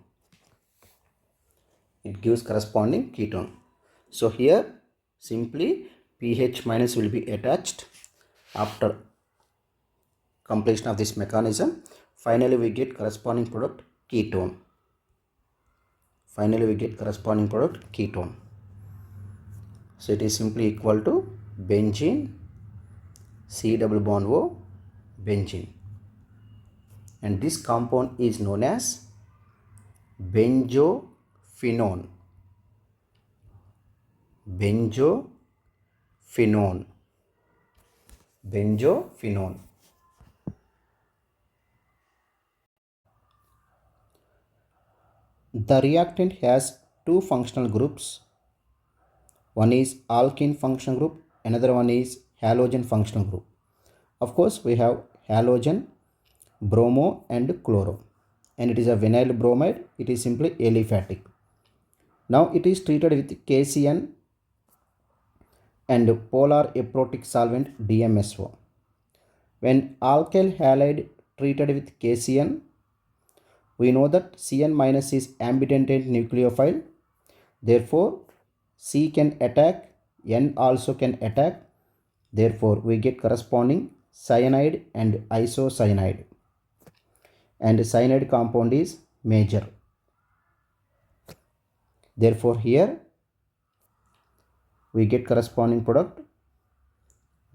So here simply pH minus will be attached after completion of this mechanism. Finally we get corresponding product ketone. So it is simply equal to benzene, C double bond O, benzene. And this compound is known as benzophenone. The reactant has two functional groups. One is alkene functional group, another one is halogen functional group. Of course, we have halogen, bromo and chloro, and it is a vinyl bromide. It is simply aliphatic. Now it is treated with KCN and polar aprotic solvent DMSO. When alkyl halide treated with KCN, we know that Cn minus is ambidentate nucleophile. Therefore, C can attack, N also can attack. Therefore, we get corresponding cyanide and isocyanide. And cyanide compound is major. Therefore, here we get corresponding product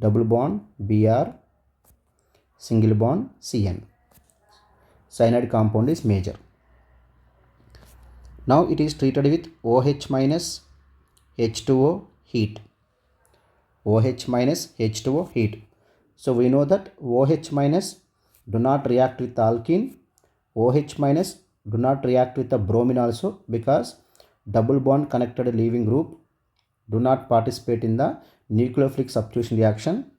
double bond Br, single bond Cn. Cyanide compound is major. Now it is treated with OH minus H2O heat. So we know that OH minus do not react with alkene. OH minus do not react with the bromine also, because double bond connected leaving group do not participate in the nucleophilic substitution reaction.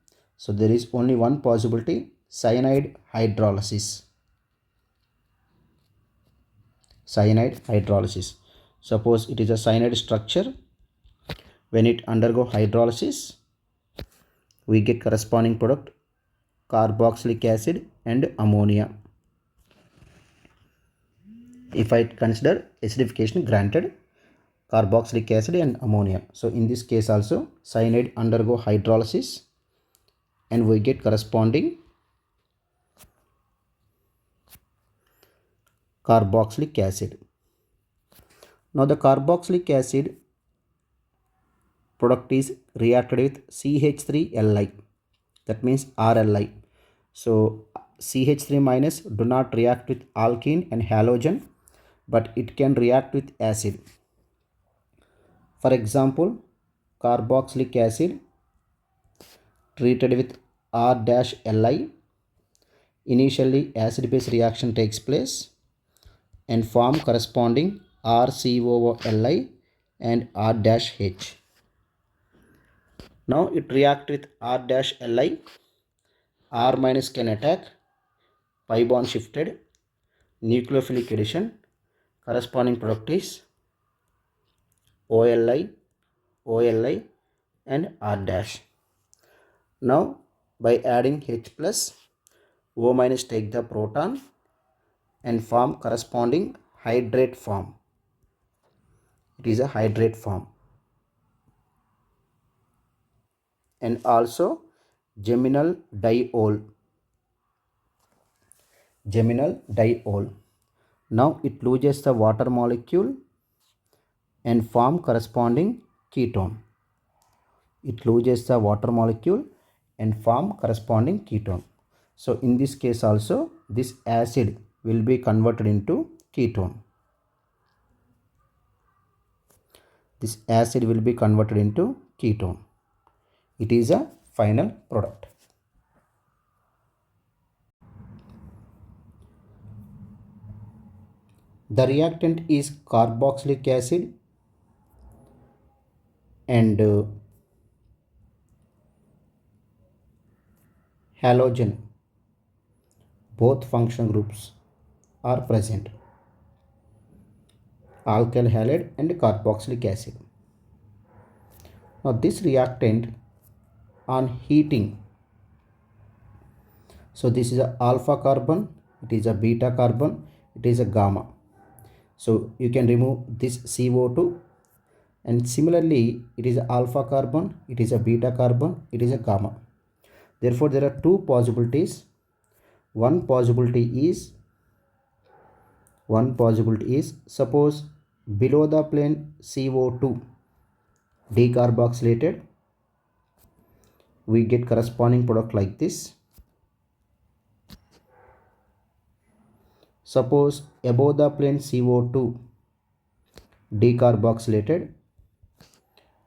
So there is only one possibility, cyanide hydrolysis. Cyanide hydrolysis. Suppose it is a cyanide structure. When it undergo hydrolysis, we get corresponding product carboxylic acid and ammonia. If I consider acidification granted, carboxylic acid and ammonia. So in this case also cyanide undergo hydrolysis and we get corresponding carboxylic acid. Now the carboxylic acid product is reacted with CH3Li, that means RLi. So CH3 minus do not react with alkene and halogen, but it can react with acid. For example, carboxylic acid treated with R-Li, initially acid base reaction takes place and form corresponding RCOOLi and R-H. Now it react with R-Li, R minus can attack, pi bond shifted, nucleophilic addition, corresponding product is OLi, OLi and R-. Now by adding H plus, O minus take the proton and form corresponding hydrate form. It is a hydrate form. And also geminal diol. Geminal diol. Now it loses the water molecule and form corresponding ketone. It loses the water molecule and form corresponding ketone. So in this case also this acid will be converted into ketone. This acid will be converted into ketone. It is a final product. The reactant is carboxylic acid and halogen. Both functional groups are present. Alkyl halide and carboxylic acid. Now this reactant on heating, so this is a alpha carbon, it is a beta carbon, it is a gamma. So you can remove this CO2 and similarly it is a alpha carbon, it is a beta carbon, it is a gamma. Therefore there are two possibilities. One possibility is suppose below the plane CO2 decarboxylated, we get corresponding product like this. Suppose above the plane CO2 decarboxylated,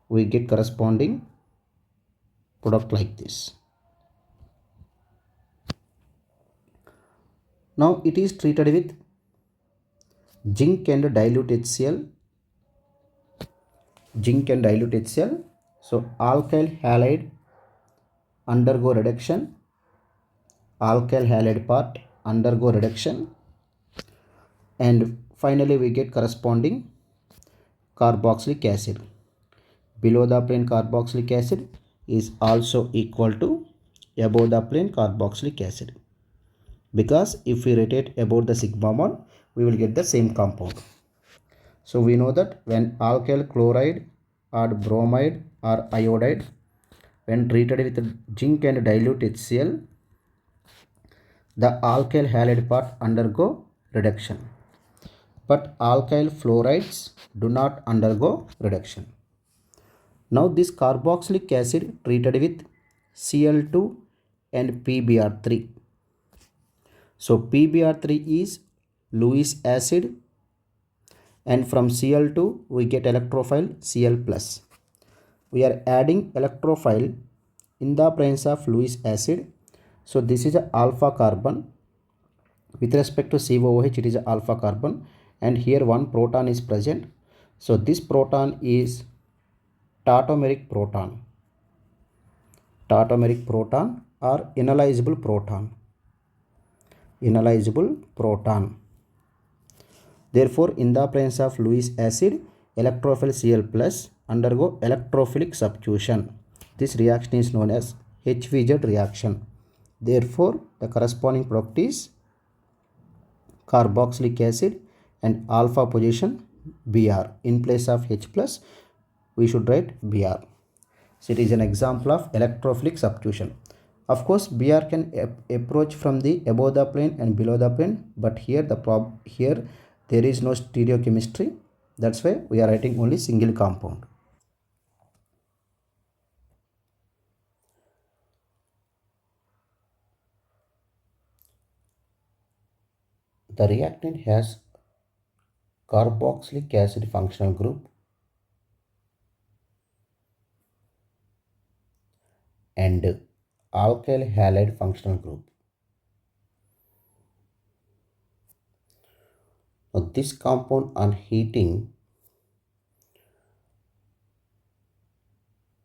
we get corresponding product like this. Now it is treated with zinc and dilute HCl. Zinc and dilute HCl. So alkyl halide undergo reduction. Alkyl halide part undergo reduction. And finally we get corresponding carboxylic acid. Below the plane carboxylic acid is also equal to above the plane carboxylic acid. Because if we rotate about the sigma bond, we will get the same compound. So we know that when alkyl chloride or bromide or iodide, when treated with zinc and dilute HCl, the alkyl halide part undergo reduction. But alkyl fluorides do not undergo reduction. Now this carboxylic acid treated with Cl2 and PbR3. So PbR3 is Lewis acid and from Cl2 we get electrophile Cl+. We are adding electrophile in the presence of Lewis acid. So this is a alpha carbon. With respect to COOH, it is a alpha carbon and here one proton is present. So this proton is tautomeric proton. Tautomeric proton or inalienable proton. Inalienable proton. Therefore, in the presence of Lewis acid, electrophile Cl plus undergo electrophilic substitution. This reaction is known as HVZ reaction. Therefore, the corresponding product is carboxylic acid and alpha position Br. In place of H plus, we should write Br. So it is an example of electrophilic substitution. Of course, Br can approach from the above the plane and below the plane, but here there is no stereochemistry. That's why we are writing only single compound. The reactant has carboxylic acid functional group and alkyl halide functional group. Now this compound on heating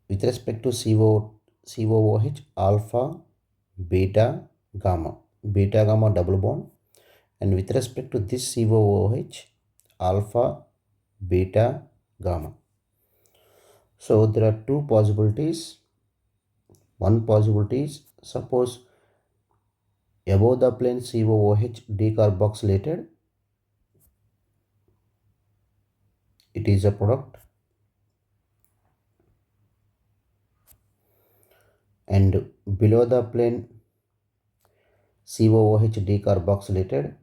with respect to COOH alpha, beta, gamma double bond, and with respect to this COOH alpha, beta, gamma. So there are two possibilities. One possibility is, suppose above the plane COOH decarboxylated, it is a product, and below the plane COOH decarboxylated,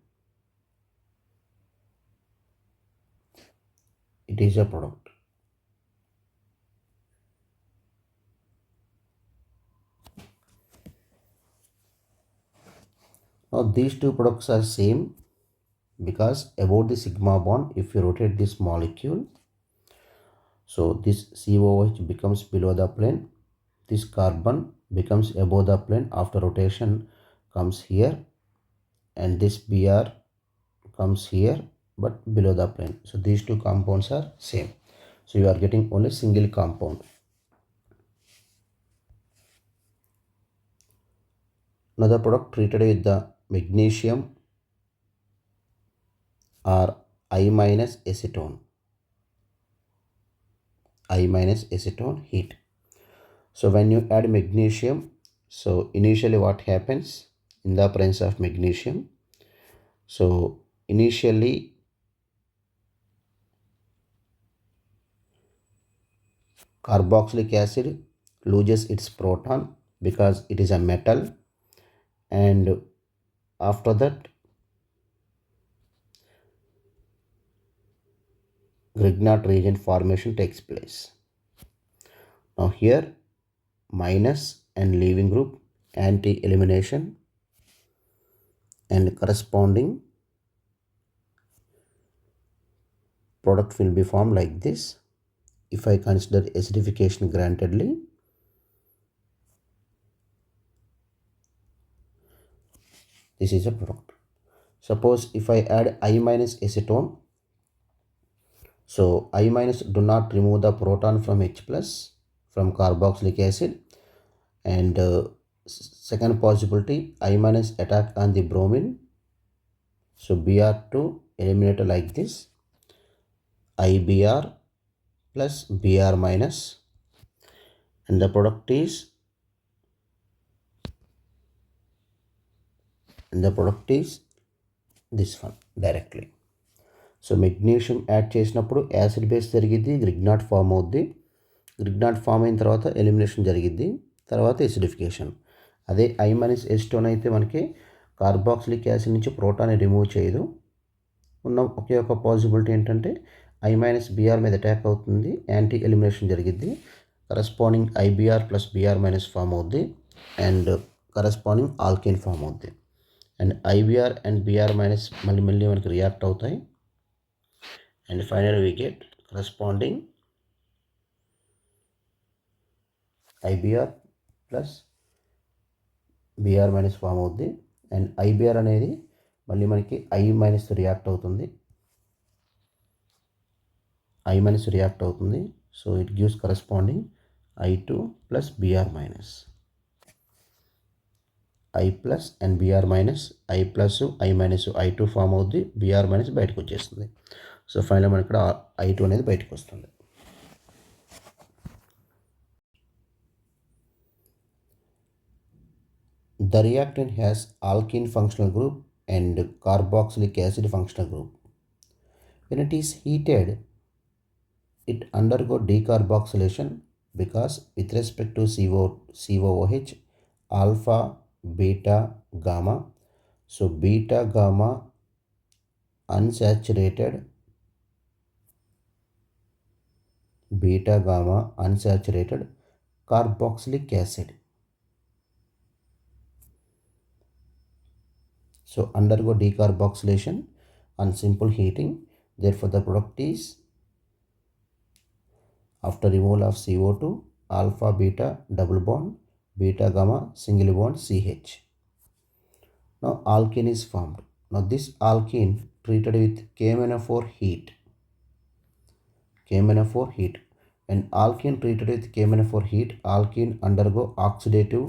it is a product. Now these two products are same because above the sigma bond, if you rotate this molecule, so this COOH becomes below the plane, this carbon becomes above the plane after rotation comes here, and this Br comes here but below the plane. So these two compounds are same. So you are getting only single compound. Another product treated with the magnesium or I minus acetone. I minus acetone heat. So when you add magnesium, so initially what happens in the presence of magnesium? So initially carboxylic acid loses its proton because it is a metal, and after that Grignard reagent formation takes place. Now here minus and leaving group anti-elimination, and corresponding product will be formed like this. If I consider acidification grantedly, this is a product. Suppose if I add I minus acetone, so I minus do not remove the proton from H plus from carboxylic acid, and second possibility, I minus attack on the bromine, so Br2 eliminated like this, IBr plus Br minus, and the product is this one directly. So magnesium add చేసినప్పుడు acid base జరిగిద్ది, Grignard form అవుద్ది. Grignard form అయిన తర్వాత elimination జరిగిద్ది, తర్వాత acidification. అదే I minus acetone అయితే మనకి కార్బాక్సిలిక్ యాసిడ్ నుంచి ప్రోటాన్ని రిమూవ్ చేయదు. ఉన్న ఒకే ఒక పాసిబిలిటీ ఏంటంటే ఐ మైనస్ బీఆర్ మీద అటాక్ అవుతుంది, యాంటీ ఎలిమినేషన్ జరిగిద్ది, corresponding IBR plus BR minus form అవుద్ది, అండ్ కరస్పాండింగ్ ఆల్కేన్ ఫామ్ అవుద్ది. And IBR and BR minus మళ్ళీ మనకి రియాక్ట్ అవుతాయి, and finally we get corresponding IBr plus Br minus form అవుద్ది, and IBr అనేది మళ్ళీ మనకి I మైనస్ రియాక్ట్ అవుతుంది, so it gives corresponding I2 plus Br minus. I plus and Br minus I plus I minus I2 form అవుద్ది, Br minus బయటకు వచ్చేస్తుంది. So final మనకి ఇక్కడ I2 అనేది బయటకు వస్తుంది. The reactant has alkene functional group and carboxylic acid functional group. When it is heated, it undergo decarboxylation because with respect to COOH, alpha, beta, gamma. So beta, gamma, unsaturated carboxylic acid. So undergo decarboxylation on simple heating. Therefore the product is, after removal of CO2, alpha beta double bond, beta gamma single bond CH. Now alkene is formed. Now this alkene treated with KMnO4 heat. When alkene treated with KMnO4 heat, alkene undergo oxidative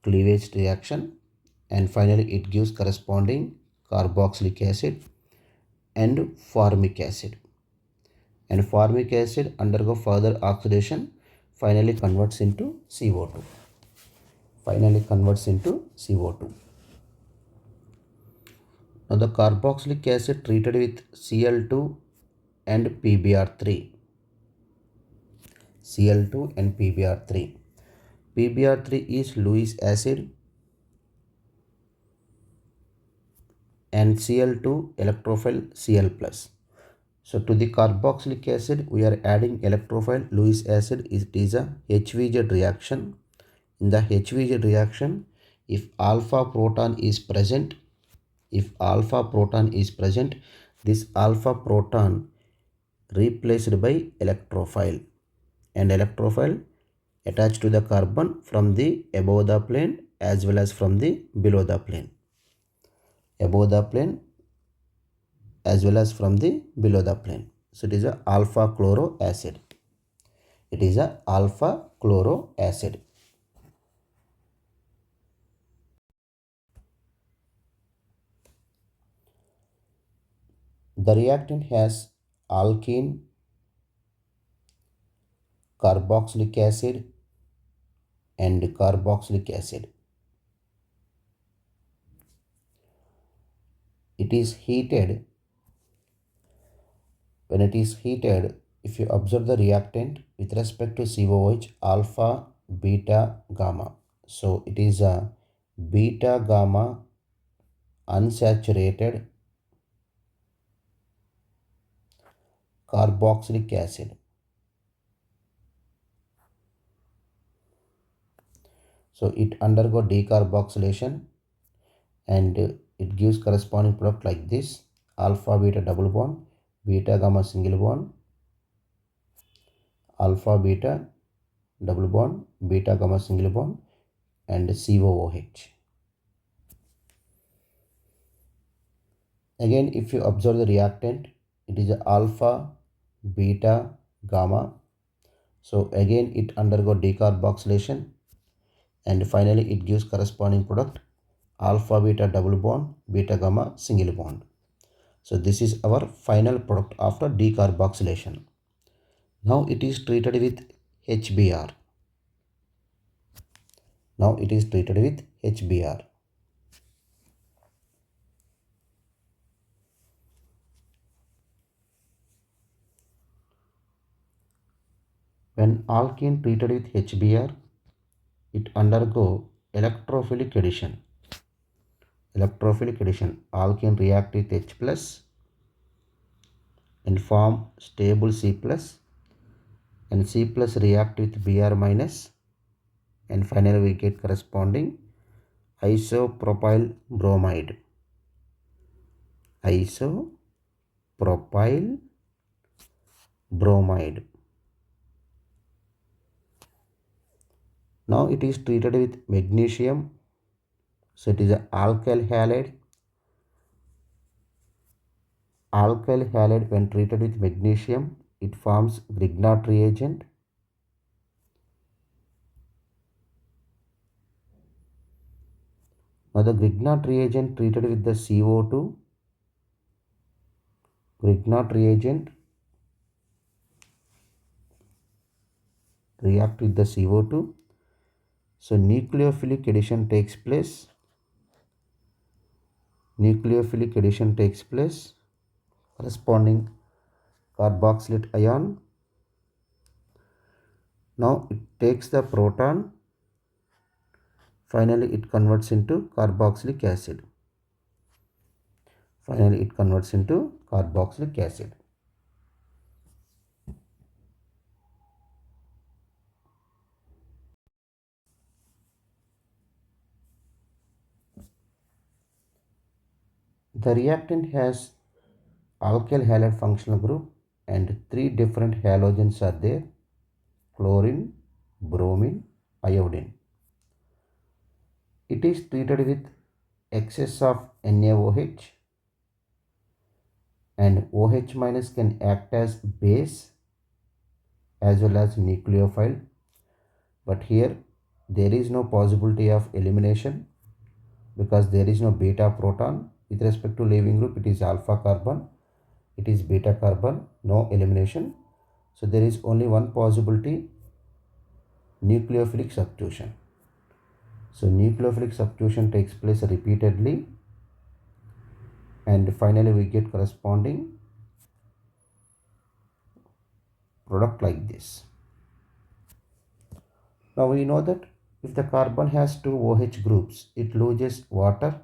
cleavage reaction and finally it gives corresponding carboxylic acid and formic acid. And formic acid undergo further oxidation, finally converts into CO2. Now the carboxylic acid treated with Cl2 and PbR3. PbR3 is Lewis acid and Cl2 electrophile Cl+. So to the carboxylic acid we are adding electrophile Lewis acid. It is a HVZ reaction. In the HVZ reaction, if alpha proton is present, this alpha proton replaced by electrophile, and electrophile attached to the carbon from the above the plane as well as from the below the plane. So it is a alpha chloro acid. The reactant has alkene, carboxylic acid and carboxylic acid. It is heated. When it is heated, if you observe the reactant with respect to COOH, alpha, beta, gamma. So it is a beta gamma unsaturated carboxylic acid. So it undergo decarboxylation and it gives corresponding product like this: alpha beta double bond, beta gamma single bond, alpha beta double bond, beta gamma single bond, and COOH. Again, if you observe the reactant, it is alpha beta gamma. So again it undergo decarboxylation and finally it gives corresponding product: alpha beta double bond, beta gamma single bond. So this is our final product after decarboxylation. Now it is treated with HBr. When alkene treated with HBr, it undergo electrophilic addition. Alkene react with H plus and form stable C plus, and C plus react with Br minus, and finally we get corresponding isopropyl bromide. Now it is treated with magnesium. So it is an alkyl halide. When treated with magnesium, it forms Grignard reagent. Now the Grignard reagent treated with the CO2, Grignard reagent react with the CO2. So nucleophilic addition takes place. Nucleophilic addition takes place. Corresponding carboxylate ion. Now it takes the proton. Finally it converts into carboxylic acid. Finally it converts into carboxylic acid. The reactant has alkyl halide functional group and three different halogens are there: chlorine, bromine, iodine. It is treated with excess of NaOH, and OH minus can act as base as well as nucleophile, but here there is no possibility of elimination because there is no beta proton. With respect to leaving group, it is alpha carbon, it is beta carbon, no elimination. So there is only one possibility: nucleophilic substitution. So nucleophilic substitution takes place repeatedly, and finally we get corresponding product like this. Now we know that if the carbon has two OH groups, it loses water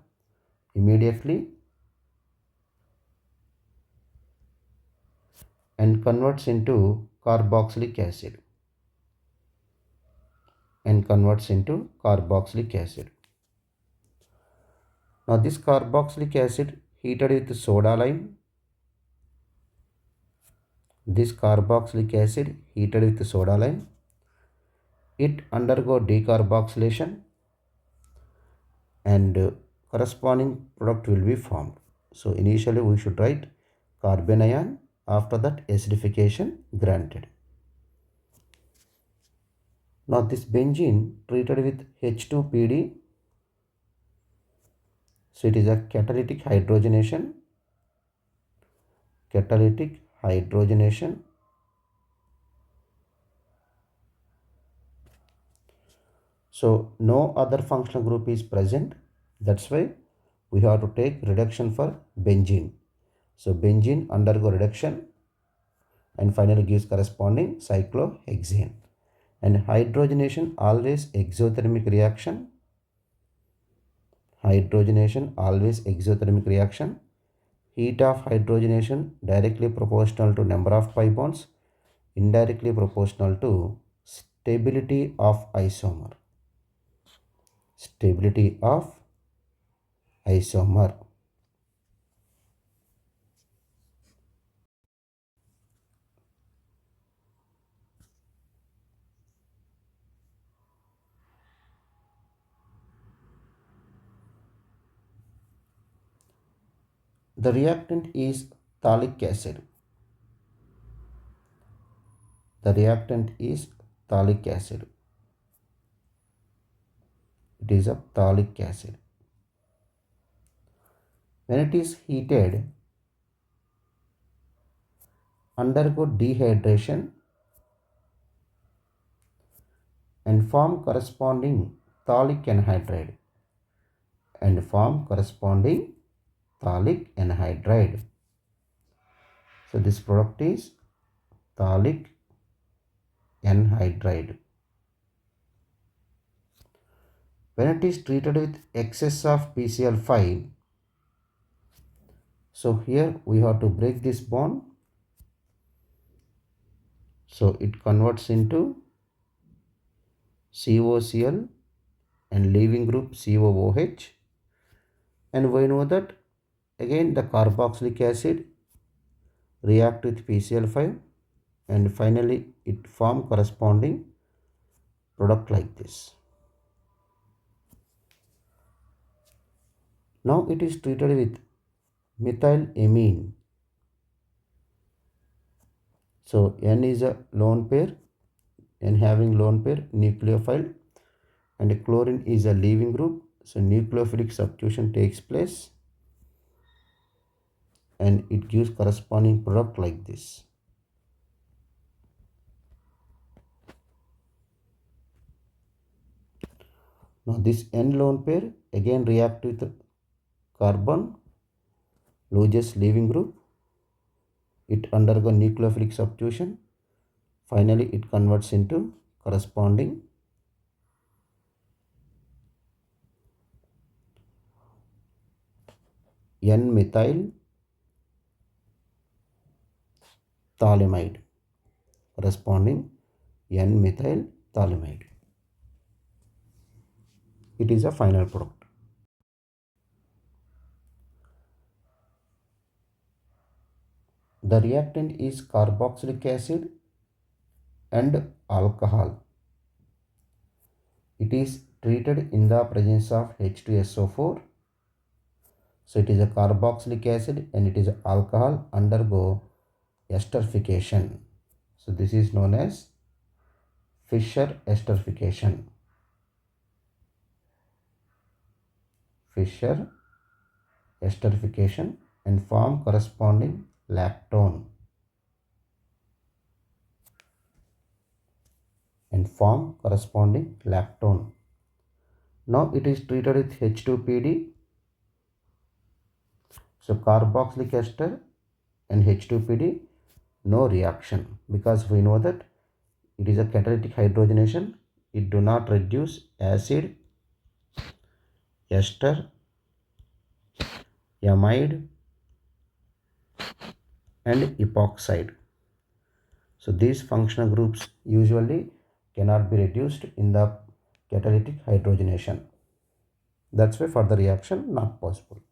immediately and converts into carboxylic acid. Now this carboxylic acid heated with soda lime. It undergo decarboxylation and corresponding product will be formed. So initially we should write carbon ion, after that acidification granted. Now this benzene treated with H2PD, so it is a catalytic hydrogenation. So no other functional group is present. That's why we have to take reduction for benzene. So benzene undergo reduction and finally gives corresponding cyclohexane. And hydrogenation always exothermic reaction. Heat of hydrogenation directly proportional to number of pi bonds, indirectly proportional to stability of isomer. The reactant is phthalic acid. It is a phthalic acid. When it is heated, undergo dehydration and form corresponding phthalic anhydride. So this product is phthalic anhydride. When it is treated with excess of PCl5, so here we have to break this bond. So it converts into COCl and leaving group COOH. And we know that again the carboxylic acid react with PCl5 and finally it form corresponding product like this. Now it is treated with methylamine. So N is a lone pair, N having lone pair nucleophile, and chlorine is a leaving group, So nucleophilic substitution takes place and it gives corresponding product like this. Now this N lone pair again react with carbon, loses leaving group. It undergo nucleophilic substitution. Finally, it converts into corresponding N-methyl phthalimide, corresponding N-methyl phthalimide. It is a final product. The reactant is carboxylic acid and alcohol. It is treated in the presence of H2SO4. So it is a carboxylic acid and it is alcohol undergo esterification. So this is known as Fischer esterification. Fischer esterification and form corresponding lactone. Now it is treated with H2PD. So carboxylic ester and H2PD, no reaction, because we know that it is a catalytic hydrogenation. It do not reduce acid, ester, amide and epoxide. So these functional groups usually cannot be reduced in the catalytic hydrogenation. That's why further reaction not possible.